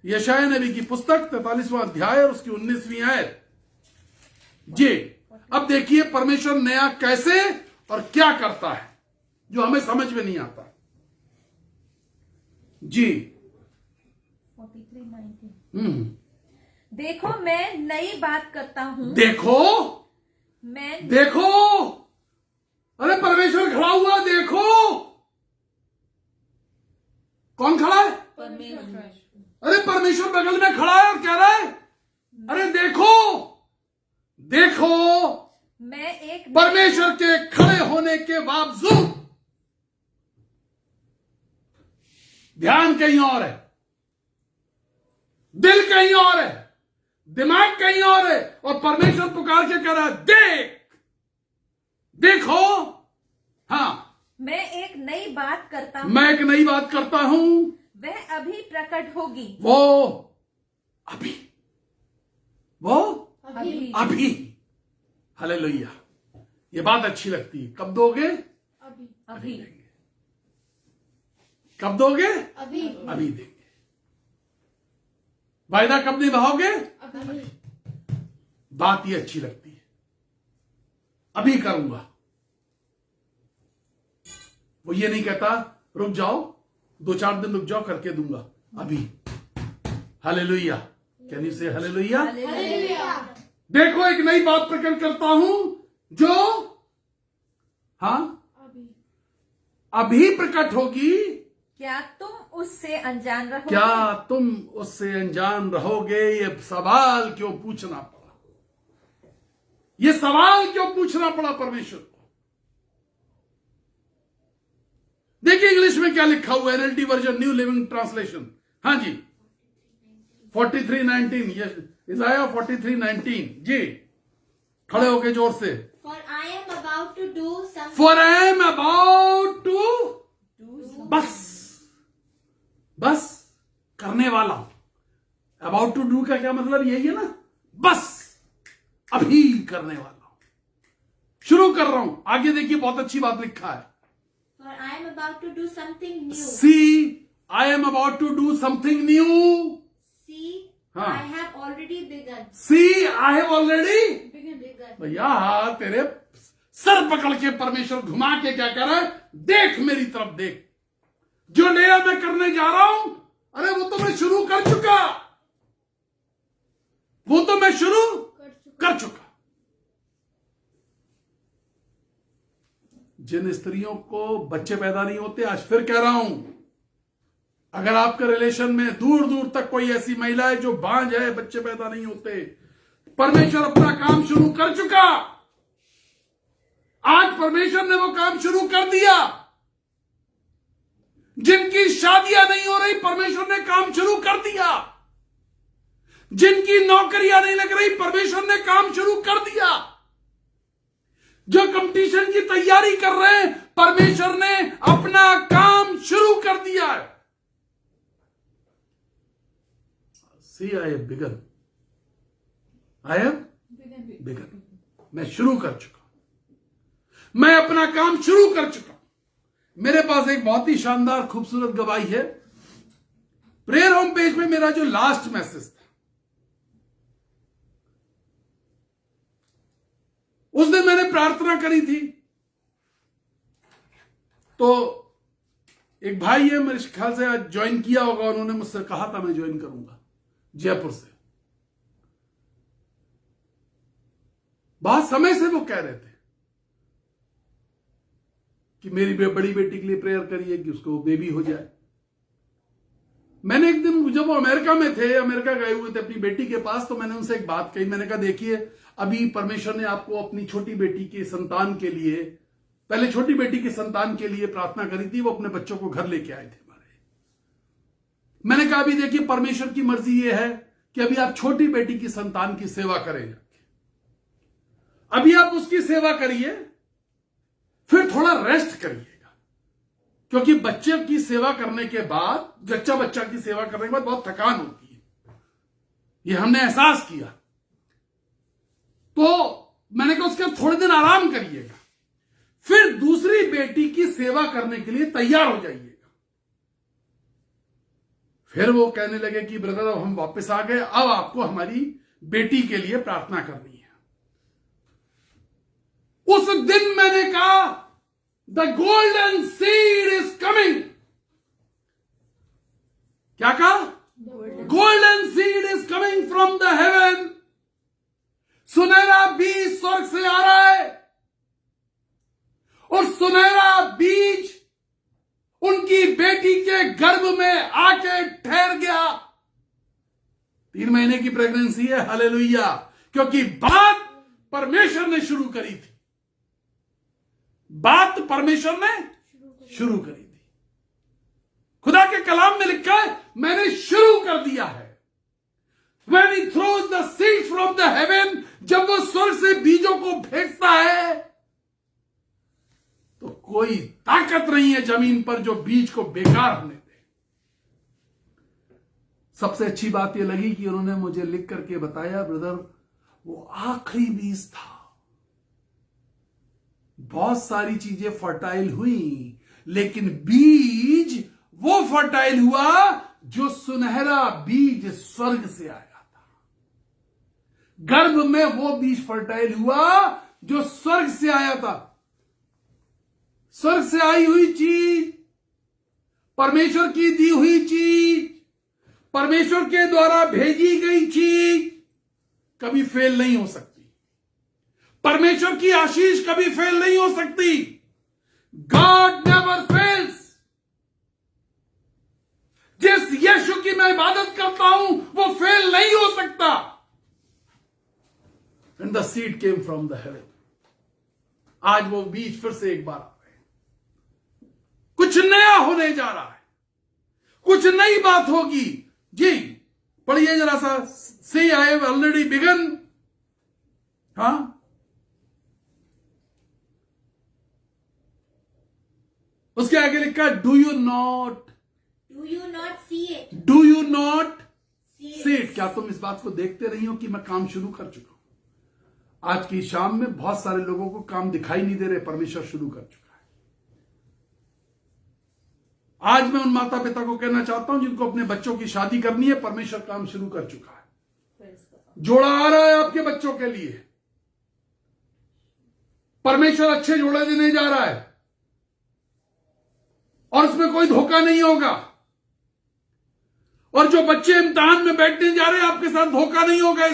यशाया नबी की पुस्तक 43वां अध्याय और उसकी 19वीं आयत जी। अब देखिए परमेश्वर नया कैसे और क्या करता है, जो हमें समझ में नहीं आता जी। 43:19 देखो मैं नई बात करता हूं। देखो, मैं देखो, अरे परमेश्वर खड़ा हुआ, देखो। कौन खड़ा है? परमेश्वर। अरे परमेश्वर बगल में खड़ा है और कह रहा है अरे देखो, देखो। मैं एक परमेश्वर के खड़े होने के बावजूद ध्यान कहीं और है, दिल कहीं और है, दिमाग कहीं और है, और परमेश्वर पुकार के कह रहा है देख, देखो। हाँ, मैं एक नई बात करता हूं, मैं एक नई बात करता हूं, वह अभी प्रकट होगी। वो अभी, वो अभी अभी। हालेलुया, ये बात अच्छी लगती है। कब दोगे? अभी देंगे। कब दोगे? अभी अभी देंगे। वायदा कब निभाओगे? अभी बात ये अच्छी लगती है, अभी करूंगा। वो ये नहीं कहता रुक जाओ, 2-4 दिन रुक जाओ, करके दूंगा अभी। हालेलुया, कैन यू से हालेलुया? देखो एक नई बात प्रकट करता हूं जो अभी प्रकट होगी। क्या तुम उससे अनजान रहोगे? क्या तुम उससे अनजान रहोगे? ये सवाल क्यों पूछना पड़ा? ये सवाल क्यों पूछना पड़ा परमेश्वर को? देखिए इंग्लिश में क्या लिखा हुआ है, NLT version, new living translation. हाँ जी, 43:19, ये इज़ाया 43:19 जी, खड़े होके जोर से। For I am about to do something. For I am about to, बस करने वाला हूं। अबाउट टू डू का क्या मतलब? यही है ना, बस अभी करने वाला हूं, शुरू कर रहा हूं। आगे देखिए बहुत अच्छी बात लिखा है, For I am about to do something new. See I am about to do something new. See, हाँ। I have already begun. See I have already. Begun. भैया तेरे सर पकड़ के परमेश्वर घुमा के क्या कर रहा है? देख मेरी तरफ देख, जो नया मैं करने जा रहा हूं, अरे वो तो मैं शुरू कर चुका, वो तो मैं शुरू कर चुका। जिन स्त्रियों को बच्चे पैदा नहीं होते, आज फिर कह रहा हूं, अगर आपके रिलेशन में दूर दूर तक कोई ऐसी महिला है जो बांझ है, बच्चे पैदा नहीं होते, परमेश्वर अपना काम शुरू कर चुका। आज परमेश्वर ने वो काम शुरू कर दिया। जिनकी शादियां नहीं हो रही, परमेश्वर ने काम शुरू कर दिया। जिनकी नौकरियां नहीं लग रही, परमेश्वर ने काम शुरू कर दिया। जो कंपटीशन की तैयारी कर रहे हैं, परमेश्वर ने अपना काम शुरू कर दिया है। See I am begin, I am begin, मैं शुरू कर चुका, मैं अपना काम शुरू कर चुका। मेरे पास एक बहुत ही शानदार खूबसूरत गवाही है। प्रेयर होम पेज में मेरा जो लास्ट मैसेज था, उस दिन मैंने प्रार्थना करी थी, तो एक भाई है, मेरे ख्याल से आज ज्वाइन किया होगा, उन्होंने मुझसे कहा था मैं ज्वाइन करूंगा, जयपुर से। बहुत समय से वो कह रहे थे कि मेरी बड़ी बेटी के लिए प्रेयर करिए कि उसको बेबी हो जाए। मैंने एक दिन, जब वो अमेरिका में थे, अमेरिका गए हुए थे अपनी बेटी के पास, तो मैंने उनसे एक बात कही। मैंने कहा देखिए, अभी परमेश्वर ने आपको अपनी छोटी बेटी के संतान के लिए, पहले छोटी बेटी के संतान के लिए प्रार्थना करी थी, वो अपने बच्चों को घर लेके आए थे हमारे। मैंने कहा अभी देखिए, परमेश्वर की मर्जी ये है कि अभी आप छोटी बेटी की संतान की सेवा करें, अभी आप उसकी सेवा करिए, फिर थोड़ा रेस्ट करिएगा, क्योंकि बच्चे की सेवा करने के बाद, बच्चा की सेवा करने के बाद बहुत थकान होती है, ये हमने एहसास किया। तो मैंने कहा उसके बाद थोड़े दिन आराम करिएगा, फिर दूसरी बेटी की सेवा करने के लिए तैयार हो जाइएगा। फिर वो कहने लगे कि ब्रदर अब हम वापस आ गए, अब आपको हमारी बेटी के लिए प्रार्थना करनी है। उस दिन मैंने कहा the golden seed is coming. क्या कहा? Golden seed is coming from the haven. सुनहरा बीज स्वर्ग से आ रहा है, और सुनहरा बीज उनकी बेटी के गर्भ में आके ठहर गया। 3 महीने की प्रेगनेंसी है, हालेलुया, क्योंकि बात परमेश्वर ने शुरू करी थी, बात परमेश्वर ने शुरू करी थी। खुदा के कलाम में लिखा है, मैंने शुरू कर दिया है। When he throws the seed from the heaven, जब वो स्वर्ग से बीजों को फेंकता है, तो कोई ताकत नहीं है जमीन पर जो बीज को बेकार होने दे। सबसे अच्छी बात यह लगी कि उन्होंने मुझे लिख करके बताया, ब्रदर वो आखिरी बीज था। बहुत सारी चीजें फर्टाइल हुई, लेकिन बीज वो फर्टाइल हुआ जो सुनहरा बीज स्वर्ग से आया था। गर्भ में वो बीज फर्टाइल हुआ जो स्वर्ग से आया था। स्वर्ग से आई हुई चीज परमेश्वर की दी हुई चीज, परमेश्वर के द्वारा भेजी गई चीज कभी फेल नहीं हो सकती। परमेश्वर की आशीष कभी फेल नहीं हो सकती। God never fails. जिस यीशु की मैं इबादत करता हूं वो फेल नहीं हो सकता। And the seed came from the haven. आज वो बीज फिर से एक बार आ गए। कुछ नया होने जा रहा है, कुछ नई बात होगी। जी पढ़िए जरा सा। सी आई हैव ऑलरेडी बिगन। हाँ, उसके आगे लिखा do you not see it? Do you not see it? क्या तुम इस बात को देखते नहीं हो कि मैं काम शुरू कर चुका हूं? आज की शाम में बहुत सारे लोगों को काम दिखाई नहीं दे रहे, परमेश्वर शुरू कर चुका है। आज मैं उन माता पिता को कहना चाहता हूं जिनको अपने बच्चों की शादी करनी है, परमेश्वर काम शुरू कर चुका है। जोड़ा आ रहा है आपके बच्चों के लिए। परमेश्वर अच्छे जोड़े देने जा रहा है और उसमें कोई धोखा नहीं होगा। और जो बच्चे इम्तिहान में बैठने जा रहे हैं, आपके साथ धोखा नहीं होगा।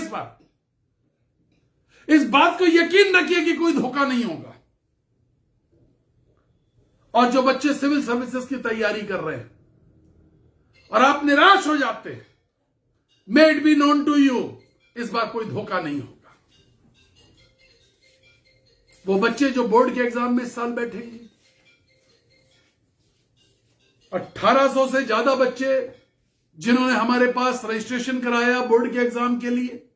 इस बात को यकीन रखिए कि कोई धोखा नहीं होगा। और जो बच्चे सिविल सर्विसेज की तैयारी कर रहे हैं और आप निराश हो जाते हैं, may it be known to you, इस बार कोई धोखा नहीं होगा। वो बच्चे जो बोर्ड के एग्जाम में इस साल बैठेंगे, 1800 से ज्यादा बच्चे जिन्होंने हमारे पास रजिस्ट्रेशन कराया बोर्ड के एग्जाम के लिए,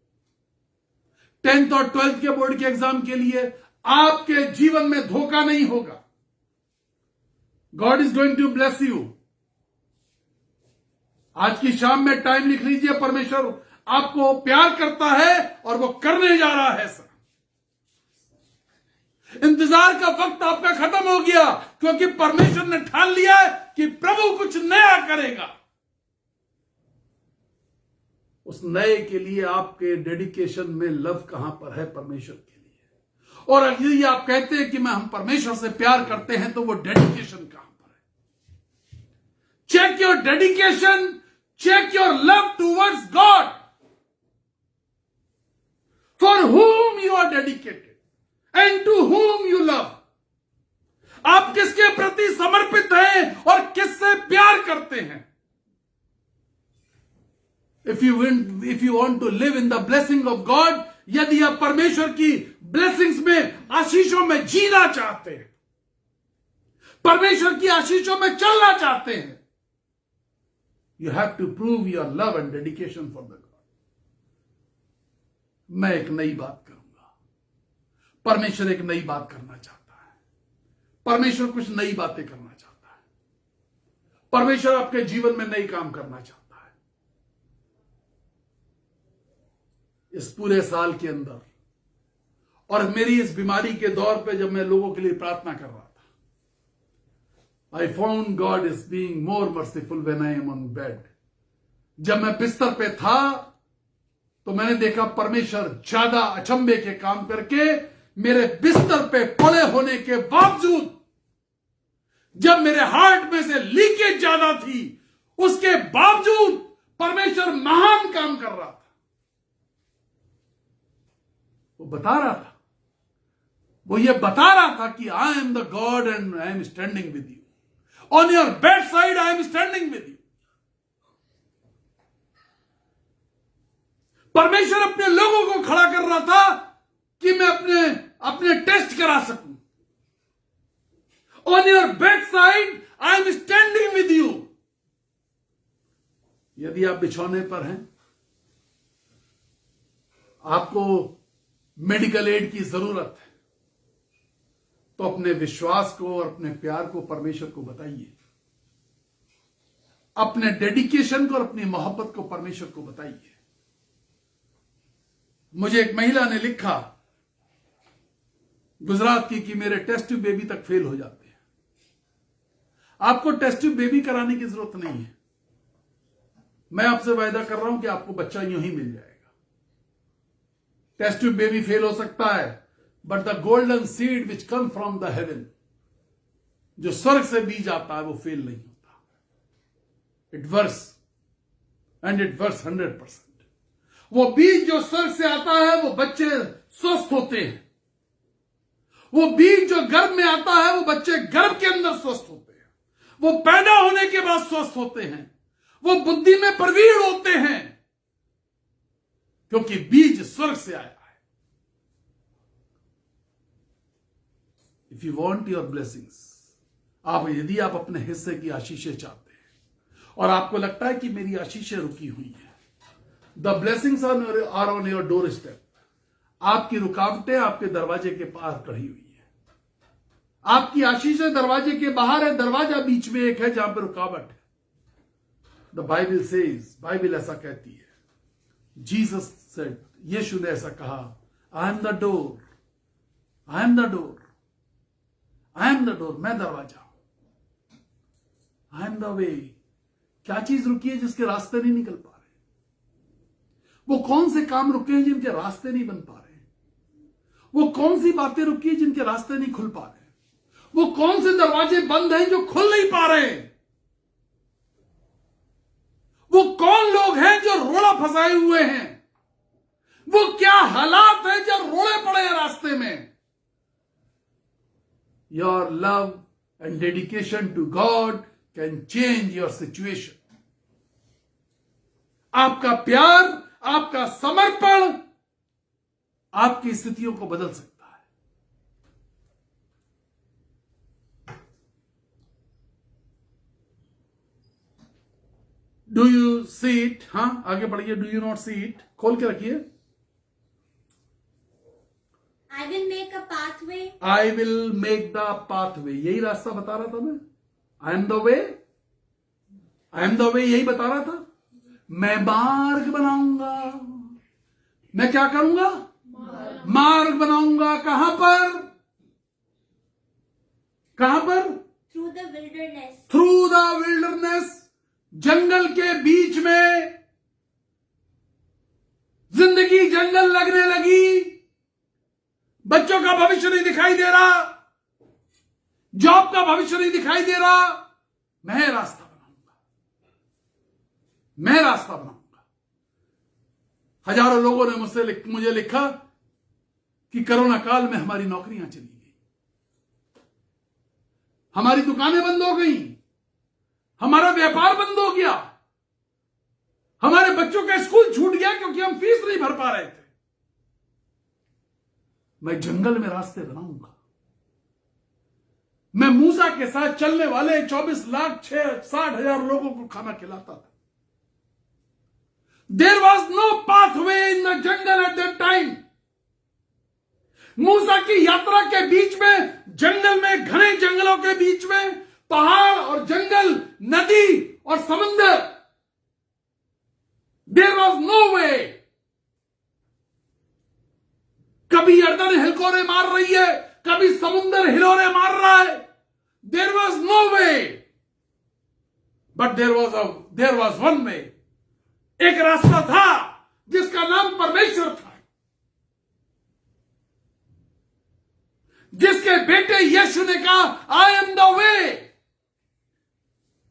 10th और 12th के बोर्ड के एग्जाम के लिए, आपके जीवन में धोखा नहीं होगा। God is going to bless you. आज की शाम में टाइम लिख लीजिए। परमेश्वर आपको प्यार करता है और वो करने जा रहा है। सर, इंतजार का वक्त आपका खत्म हो गया, क्योंकि परमेश्वर ने ठान लिया है कि प्रभु कुछ नया करेगा। उस नए के लिए आपके डेडिकेशन में लव कहां पर है परमेश्वर के लिए? और अगर ये आप कहते हैं कि हम परमेश्वर से प्यार करते हैं, तो वो डेडिकेशन कहां पर है? Check your dedication, check your love towards God. For whom you are dedicated and to whom you love. आप किसके प्रति समर्पित हैं और किससे प्यार करते हैं? If you want to live in the blessing of God, यदि आप परमेश्वर की ब्लेसिंग्स में, आशीषों में जीना चाहते हैं, परमेश्वर की आशीषों में चलना चाहते हैं, you have to prove your love and dedication for the God. मैं एक नई बात करूंगा। परमेश्वर एक नई बात करना चाहता है। परमेश्वर कुछ नई बातें करना चाहता है। परमेश्वर आपके जीवन में नई काम करना चाहता है। इस पूरे साल के अंदर और मेरी इस बीमारी के दौर पे जब मैं लोगों के लिए प्रार्थना कर रहा था, I found God is being more merciful when I am on bed. जब मैं बिस्तर पे था तो मैंने देखा परमेश्वर ज्यादा अचंभे के काम करके मेरे बिस्तर पे पड़े होने के बावजूद, जब मेरे हार्ट में से लीकेज ज्यादा थी, उसके बावजूद परमेश्वर महान काम कर रहा था। वो बता रहा था, वो ये बता रहा था कि आई am the God and I am standing with you on your bed side, I am standing with you. परमेश्वर अपने लोगों को खड़ा कर रहा था कि मैं अपने टेस्ट करा सकूं। On your bed side I am standing with you. यदि आप बिछौने पर हैं, आपको मेडिकल एड की जरूरत है, तो अपने विश्वास को और अपने प्यार को परमेश्वर को बताइए। अपने डेडिकेशन को और अपनी मोहब्बत को परमेश्वर को बताइए। मुझे एक महिला ने लिखा गुजरात की कि मेरे टेस्ट ट्यूब बेबी तक फेल हो जाते हैं। आपको टेस्ट ट्यूब बेबी कराने की जरूरत नहीं है। मैं आपसे वायदा कर रहा हूं कि आपको बच्चा यूं ही मिल जाएगा। टेस्ट ट्यूब बेबी फेल हो सकता है, but the golden seed which come from the haven, जो स्वर्ग से बीज आता है, वो फेल नहीं होता। It worse and it worse 100%। वो बीज जो स्वर्ग से आता है वो बच्चे स्वस्थ होते हैं। वो बीज जो गर्भ में आता है वो बच्चे गर्भ के अंदर स्वस्थ होते हैं। वो पैदा होने के बाद स्वस्थ होते हैं। वो बुद्धि में प्रवीण होते हैं, क्योंकि बीज स्वर्ग से आया है। If you want your blessings, यदि आप अपने हिस्से की आशीषें चाहते हैं और आपको लगता है कि मेरी आशीषें रुकी हुई है, the blessings are on your doorstep. आपकी रुकावटें आपके दरवाजे के पार खड़ी हुई है। आपकी आशीषें दरवाजे के बाहर है, दरवाजा बीच में एक है जहां पर रुकावट है। द बाइबल सेज, बाइबल ऐसा कहती है, जीसस सेड, यीशु ने ऐसा कहा, I am the door, I am the door, I am the door, मैं दरवाजा हूं, आई एम द वे। क्या चीज रुकी है जिसके रास्ते नहीं निकल पा रहे? वो कौन से काम रुके हैं जिनके रास्ते नहीं बन पा रहे? वो कौन सी बातें रुकी है जिनके रास्ते नहीं खुल पा रहे? वो कौन से दरवाजे बंद हैं जो खुल नहीं पा रहे? वो कौन लोग हैं जो रोड़ा फंसाए हुए हैं? वो क्या हालात हैं जो रोड़े पड़े हैं रास्ते में? Your love and dedication to God can change your situation. आपका प्यार, आपका समर्पण आपकी स्थितियों को बदल सकता है। Do you see it? हां, आगे बढ़िए। Do you not see it? खोल के रखिए। I will make a pathway. I will make the pathway. यही रास्ता बता रहा था मैं। आई am the way, I am the way, यही बता रहा था। मैं मार्ग बनाऊंगा। मैं क्या करूंगा? मार्ग बनाऊंगा। कहां पर? कहां पर? Through the wilderness. Through the wilderness. जंगल के बीच में जिंदगी जंगल लगने लगी। बच्चों का भविष्य नहीं दिखाई दे रहा, जॉब का भविष्य नहीं दिखाई दे रहा। मैं रास्ता बनाऊंगा, मैं रास्ता बनाऊंगा। हजारों लोगों ने मुझे लिखा कि कोरोना काल में हमारी नौकरियां चली गई, हमारी दुकानें बंद हो गई, हमारा व्यापार बंद हो गया, हमारे बच्चों का स्कूल छूट गया क्योंकि हम फीस नहीं भर पा रहे थे। मैं जंगल में रास्ते बनाऊंगा। मैं मूसा के साथ चलने वाले 24,60,000 लोगों को खाना खिलाता था। There was no pathway in the jungle at that time. मूसा की यात्रा के बीच में, जंगल में, घने जंगलों के बीच में, पहाड़ और जंगल, नदी और समुद्र, देयर वॉज नो वे। कभी यर्दन हिलकोरे मार रही है, कभी समुद्र हिलोरे मार रहा है। There was no way, but there was one way. एक रास्ता था जिसका नाम परमेश्वर था, जिसके बेटे यीशु ने कहा, आई एम द वे।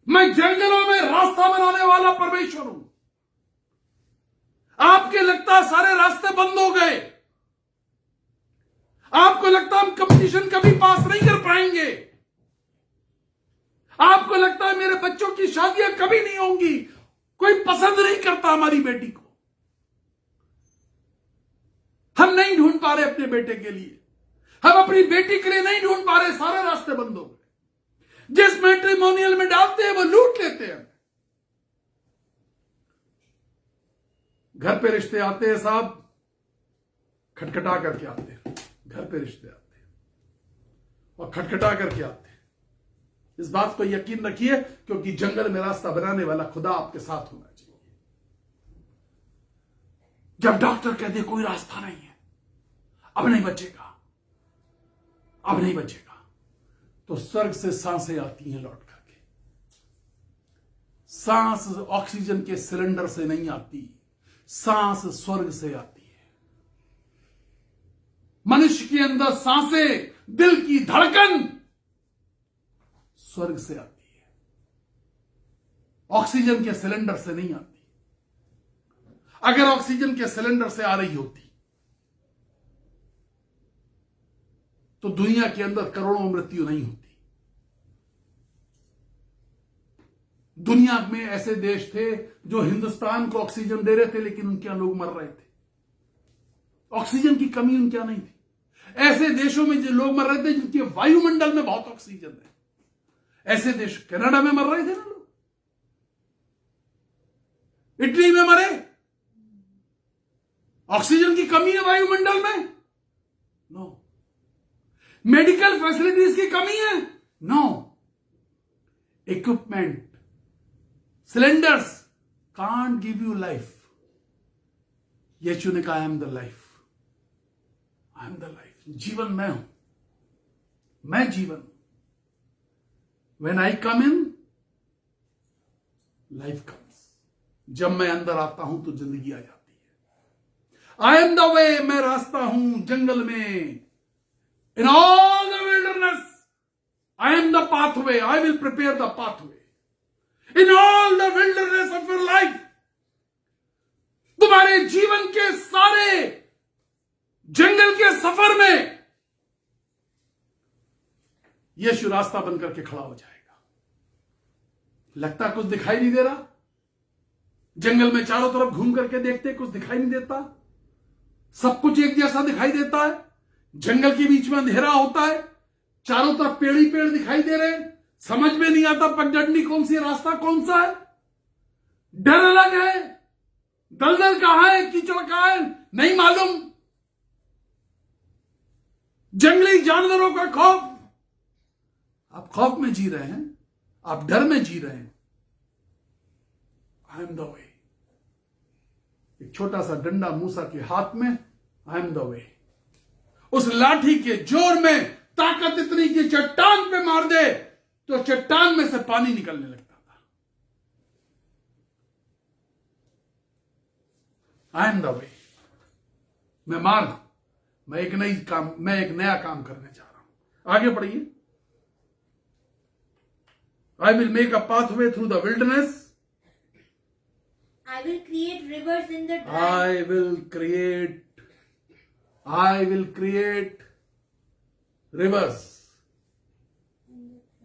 मैं जंगलों में रास्ता बनाने वाला परमेश्वर हूं। आपके लगता है सारे रास्ते बंद हो गए, आपको लगता है हम कंपटीशन कभी पास नहीं कर पाएंगे, आपको लगता है मेरे बच्चों की शादियां कभी नहीं होंगी, कोई पसंद नहीं करता हमारी बेटी को, हम नहीं ढूंढ पा रहे अपने बेटे के लिए, हम अपनी बेटी के लिए नहीं ढूंढ पा रहे, सारे रास्ते बंद हो गए। जिस मैट्रिमोनियल में डालते हैं वो लूट लेते हैं। घर पे रिश्ते आते हैं साहब, खटखटा करके आते हैं। घर पे रिश्ते आते हैं और खटखटा करके आते हैं। इस बात को यकीन रखिए, क्योंकि जंगल में रास्ता बनाने वाला खुदा आपके साथ होना चाहिए। जब डॉक्टर कहते कोई रास्ता नहीं है, अब नहीं बचेगा, अब नहीं बचेगा, तो स्वर्ग से सांसें आती हैं लौट करके। सांस ऑक्सीजन के सिलेंडर से नहीं आती, सांस स्वर्ग से आती है। मनुष्य के अंदर सांसें, दिल की धड़कन स्वर्ग से आती है। ऑक्सीजन के सिलेंडर से नहीं आती। अगर ऑक्सीजन के सिलेंडर से आ रही होती तो दुनिया के अंदर करोड़ों मृत्यु नहीं होती। दुनिया में ऐसे देश थे जो हिंदुस्तान को ऑक्सीजन दे रहे थे, लेकिन उनके यहां लोग मर रहे थे। ऑक्सीजन की कमी उनके यहां नहीं थी। ऐसे देशों में जो लोग मर रहे थे जिनके वायुमंडल में बहुत ऑक्सीजन है, ऐसे देश कनाडा में मर रहे थे ना लोग, इटली में मरे। ऑक्सीजन की कमी है वायुमंडल में? नो। मेडिकल फैसिलिटीज की कमी है? No. Equipment, cylinders can't give you life. यीशु ने कहा, I am the life, I am the life. जीवन मैं हूं, मैं जीवन। When I come in, life comes. जब मैं अंदर आता हूं तो जिंदगी आ जाती है। I am the way, मैं रास्ता हूं जंगल में। In all the wilderness, I am the pathway. I will prepare the pathway. In all the wilderness of your life, तुम्हारे जीवन के सारे जंगल के सफर में यीशु रास्ता बनकर के खड़ा हो जाएगा। लगता कुछ दिखाई नहीं दे रहा? जंगल में चारों तरफ घूम करके देखते, कुछ दिखाई नहीं देता, सब कुछ एक जैसा दिखाई देता है। जंगल के बीच में अंधेरा होता है, चारों तरफ पेड़ ही पेड़ दिखाई दे रहे हैं, समझ में नहीं आता पगडंडी कौन सी, रास्ता कौन सा है। डर अलग है, दलदल कहां है, कीचड़ कहां है, नहीं मालूम। जंगली जानवरों का खौफ, आप खौफ में जी रहे हैं, आप डर में जी रहे हैं। आई एम द वे। एक छोटा सा डंडा मूसा के हाथ में, आई एम द वे। उस लाठी के जोर में ताकत इतनी कि चट्टान पे मार दे तो चट्टान में से पानी निकलने लगता था। आई एम द वे। मैं मार्ग, मैं एक नया काम करने जा रहा हूं। आगे पढ़िए। I will make a pathway through the wilderness. I will create rivers in the dry. I will create rivers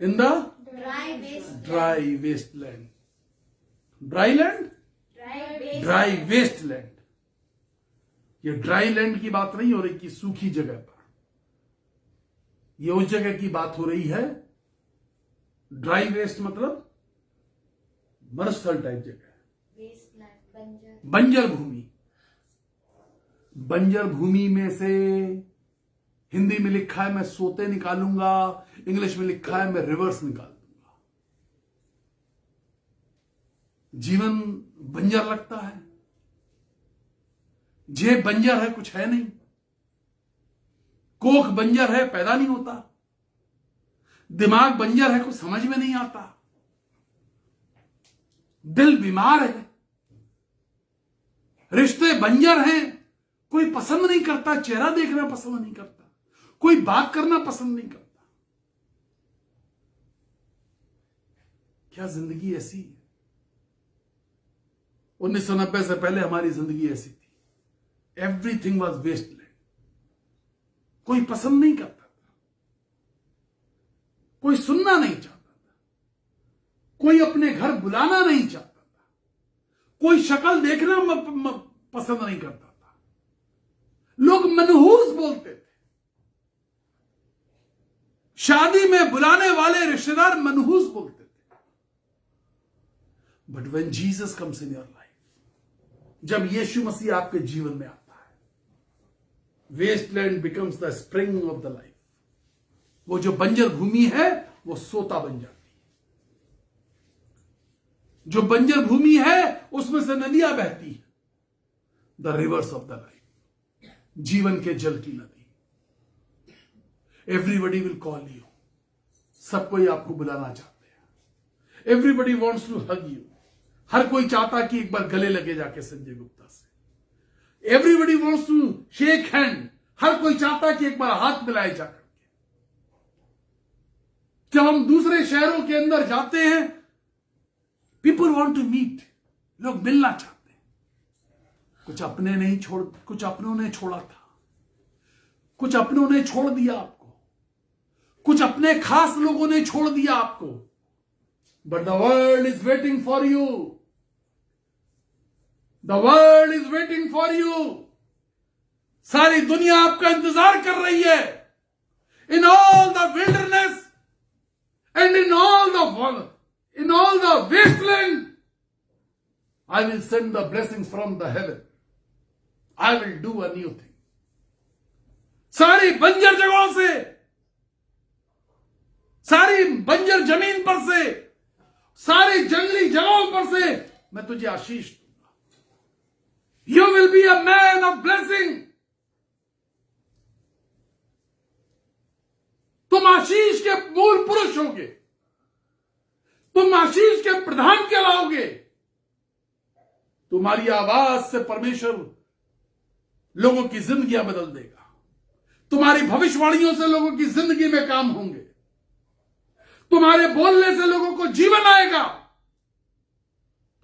in the dry wasteland. Dry land? Dry wasteland. ये ड्राई लैंड की बात नहीं हो रही कि सूखी जगह पर, ये उस जगह की बात हो रही है। ड्राई वेस्ट मतलब मरुस्थल टाइप जगह, बंजर भूमि। बंजर भूमि में से हिंदी में लिखा है मैं सोते निकालूंगा, इंग्लिश में लिखा है मैं रिवर्स निकाल दूंगा। जीवन बंजर लगता है, जेब बंजर है, कुछ है नहीं। कोख बंजर है, पैदा नहीं होता। दिमाग बंजर है, कुछ समझ में नहीं आता। दिल बीमार है, रिश्ते बंजर हैं, कोई पसंद नहीं करता, चेहरा देखना पसंद नहीं करता, कोई बात करना पसंद नहीं करता। क्या जिंदगी ऐसी है? 1990 से पहले हमारी जिंदगी ऐसी थी। Everything was wasteland. कोई पसंद नहीं करता था, कोई सुनना नहीं चाहता था, कोई अपने घर बुलाना नहीं चाहता था, कोई शक्ल देखना पसंद नहीं करता था। लोग मनहूस बोलते थे। शादी में बुलाने वाले रिश्तेदार मनहूस बोलते थे। But when Jesus comes in your life, जब यीशु मसीह आपके जीवन में आता है, wasteland becomes the spring of the life. वो जो बंजर भूमि है वो सोता बन जाती है। जो बंजर भूमि है उसमें से नदियां बहती है, the reverse of the life, जीवन के जल की नदी। एवरीबडी विल कॉल यू, सब कोई आपको बुलाना चाहते हैं। Everybody wants to hug you, हर कोई चाहता कि एक बार गले लगे जाके संजय गुप्ता से। Everybody wants to shake hand, हर कोई चाहता कि एक बार हाथ मिलाए जाकर। जब हम दूसरे शहरों के अंदर जाते हैं पीपल वॉन्ट टू मीट, लोग मिलना चाहते हैं। कुछ अपनों ने छोड़ा था, कुछ अपनों ने छोड़ दिया आपको, कुछ अपने खास लोगों ने छोड़ दिया आपको। But the world is waiting for you, the world is waiting for you. सारी दुनिया आपका इंतजार कर रही है। In all the wilderness and in all the wasteland I will send the blessings from the heaven. I will do a new thing. सारी बंजर जगहों से, सारी बंजर जमीन पर से, सारी जंगली जगहों पर से मैं तुझे आशीष दूंगा। You will be a man of blessing. तुम आशीष के मूल पुरुष होगे, तुम आशीष के प्रधान कहलाओगे। तुम्हारी आवाज से परमेश्वर लोगों की जिंदगियां बदल देगा। तुम्हारी भविष्यवाणियों से लोगों की जिंदगी में काम होंगे। तुम्हारे बोलने से लोगों को जीवन आएगा।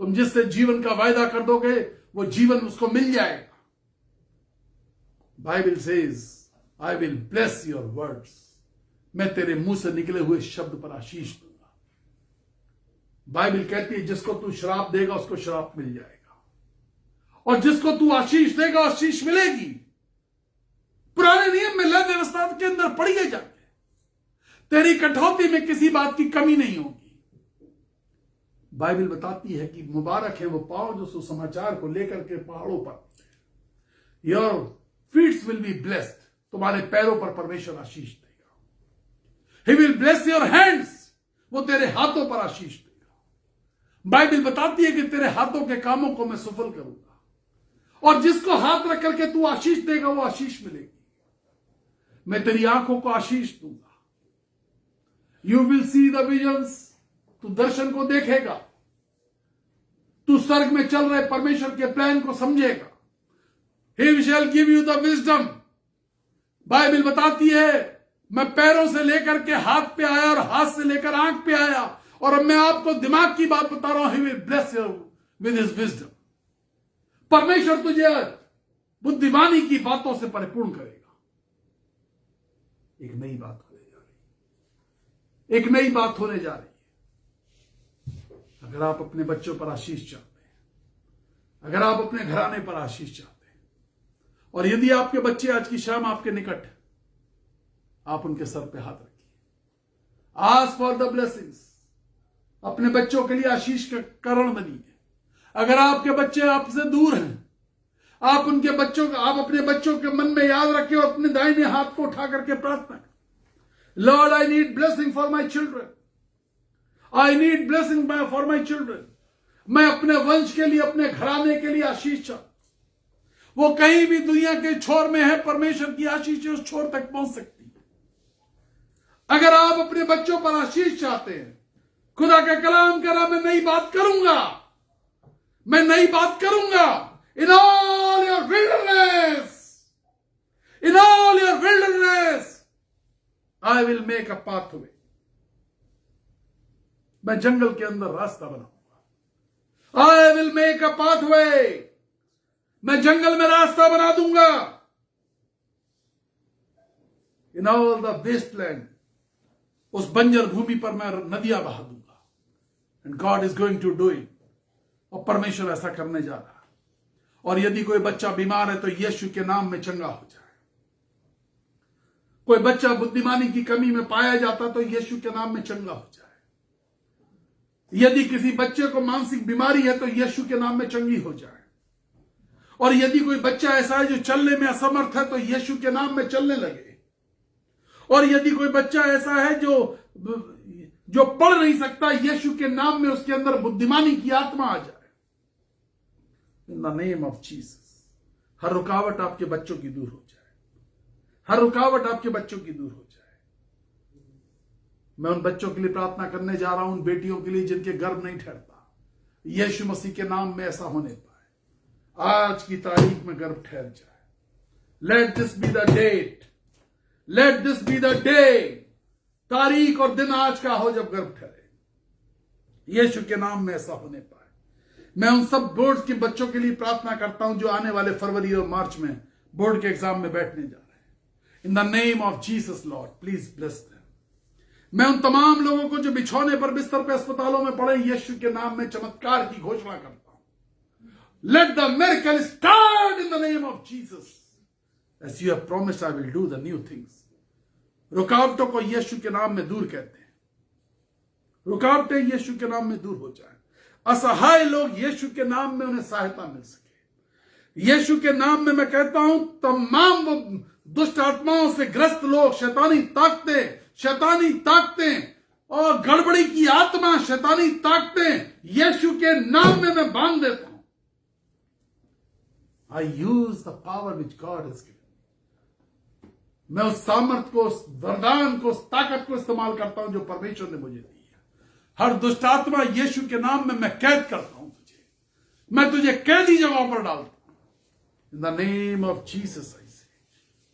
तुम जिससे जीवन का वायदा कर दोगे वो जीवन उसको मिल जाएगा। Bible says I will bless your words. मैं तेरे मुंह से निकले हुए शब्द पर आशीष दूंगा। बाइबल कहती है जिसको तू श्राप देगा उसको श्राप मिल जाएगा, और जिसको तू आशीष देगा आशीष मिलेगी। पुराने नियम में लय व्यवस्था के अंदर पढ़िए जाके, तेरी कटौती में किसी बात की कमी नहीं होगी। बाइबल बताती है कि मुबारक है वो पांव जो सुसमाचार को लेकर के पहाड़ों पर, your feets will be blessed. तुम्हारे पैरों पर परमेश्वर आशीष देगा। He will bless your hands, वो तेरे हाथों पर आशीष देगा। बाइबल बताती है कि तेरे हाथों के कामों को मैं सफल करूंगा, और जिसको हाथ रख करके तू आशीष देगा वो आशीष मिलेगी। मैं तेरी आंखों को आशीष दूंगा। You will see the visions, तू दर्शन को देखेगा। तू स्वर्ग में चल रहे परमेश्वर के प्लान को समझेगा। He shall give you the wisdom. Bible बताती है मैं पैरों से लेकर के हाथ पे आया और हाथ से लेकर आंख पे आया, और अब मैं आपको दिमाग की बात बता रहा हूं। ही will bless you with his wisdom. परमेश्वर तुझे बुद्धिमानी की बातों से परिपूर्ण करेगा। एक नई बात होने जा रही है, एक नई बात होने जा रही है। अगर आप अपने बच्चों पर आशीष चाहते हैं, अगर आप अपने घराने पर आशीष चाहते हैं, और यदि आपके बच्चे आज की शाम आपके निकट हैं, आप उनके सर पे हाथ रखिए। Ask for the blessings. अपने बच्चों के लिए आशीष का कारण बनिए। अगर आपके बच्चे आपसे दूर हैं, आप अपने बच्चों के मन में याद रखें और अपने दाहिने हाथ को उठा करके प्रार्थना करें। Lord I need blessing for my children, I need blessing for my children. मैं अपने वंश के लिए, अपने घराने के लिए आशीष चाहता। वो कहीं भी दुनिया के छोर में है, परमेश्वर की आशीष उस छोर तक पहुंच सकती है। अगर आप अपने बच्चों पर आशीष चाहते हैं, खुदा के कलाम कह रहा मैं नई बात करूंगा, मैं नई बात करूंगा। In all your wilderness, in all your wilderness I will make a pathway. मैं जंगल के अंदर रास्ता बनाऊंगा। I will make a pathway. मैं जंगल में रास्ता बना दूंगा। इन ऑल द वेस्टलैंड, उस बंजर भूमि पर मैं नदियां बहा दूंगा। And God is going to do it. और परमेश्वर ऐसा करने जा रहा है। और यदि कोई बच्चा बीमार है तो यीशु के नाम में चंगा हो जाए। कोई बच्चा बुद्धिमानी की कमी में पाया जाता तो यीशु के नाम में चंगा हो जाए। यदि किसी बच्चे को मानसिक बीमारी है तो यीशु के नाम में चंगी हो जाए। और यदि कोई बच्चा ऐसा है जो चलने में असमर्थ है तो यीशु के नाम में चलने लगे। और यदि कोई बच्चा ऐसा है जो पढ़ नहीं सकता, यीशु के नाम में उसके अंदर बुद्धिमानी की आत्मा आ जाए। In the name of Jesus, हर रुकावट आपके बच्चों की दूर हो जाए। हर रुकावट आपके बच्चों की दूर हो जाए। मैं उन बच्चों के लिए प्रार्थना करने जा रहा हूं, उन बेटियों के लिए जिनके गर्भ नहीं ठहरता। यीशु मसीह के नाम में ऐसा होने पाए। आज की तारीख में गर्भ ठहर जाए। Let this be the date, let this be the day. तारीख और दिन आज का हो जब गर्भ ठहरे। यीशु के नाम में ऐसा होने पाए। मैं उन सब बोर्ड के बच्चों के लिए प्रार्थना करता हूं जो आने वाले फरवरी और मार्च में बोर्ड के एग्जाम में बैठने जा रहे हैं। इन the name of Jesus Lord please bless them. मैं उन तमाम लोगों को जो बिछौने पर बिस्तर पे अस्पतालों में पड़े, यीशु के नाम में चमत्कार की घोषणा करता हूं। Let the miracle start in the name of Jesus. As you have promised I will do the new things. रुकावटों को यीशु के नाम में दूर कहते हैं। रुकावटें यीशु के नाम में दूर हो जाए। असहाय लोग यीशु के नाम में उन्हें सहायता मिल सके। यीशु के नाम में मैं कहता हूं तमाम वो दुष्ट आत्माओं से ग्रस्त लोग, शैतानी ताकतें और गड़बड़ी की आत्मा, शैतानी ताकतें यीशु के नाम में मैं बांध देता हूं। I use the power which God is given. मैं उस सामर्थ को, उस वरदान को, उस ताकत को इस्तेमाल करता हूं जो परमेश्वर ने मुझे दी है। हर दुष्टात्मा यीशु के नाम में मैं कैद करता हूं तुझे। मैं तुझे कैदी जगहों पर डालता हूं। In the name of Jesus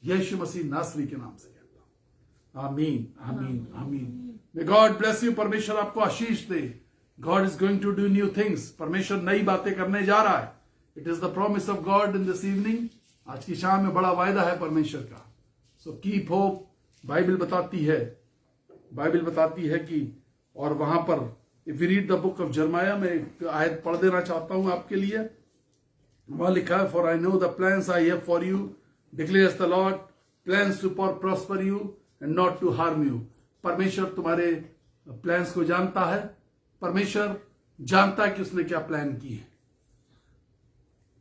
यीशु मसीह नासरी के नाम से कहता हूं। आमीन, आमीन, आमीन। May God bless you. परमेश्वर आपको आशीष दे। God is going to do new things. परमेश्वर नई बातें करने जा रहा है। It is the promise of God in this evening. आज की शाम में बड़ा वायदा है परमेश्वर का। So keep hope. बाइबल बताती है कि, और वहां पर if you read the book of Jeremiah, में एक आयत पढ़ देना चाहता हूं आपके लिए। वहां लिखा है, for I know the plans I have for you declares the Lord, plans to prosper you and not to harm you. परमेश्वर तुम्हारे प्लान्स को जानता है। परमेश्वर जानता है कि उसने क्या प्लान किए हैं।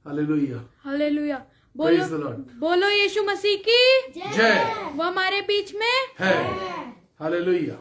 Hallelujah, hallelujah. Praise the Lord. बोलो यीशु मसीह की जय। वो हमारे बीच में है। हालेलुया।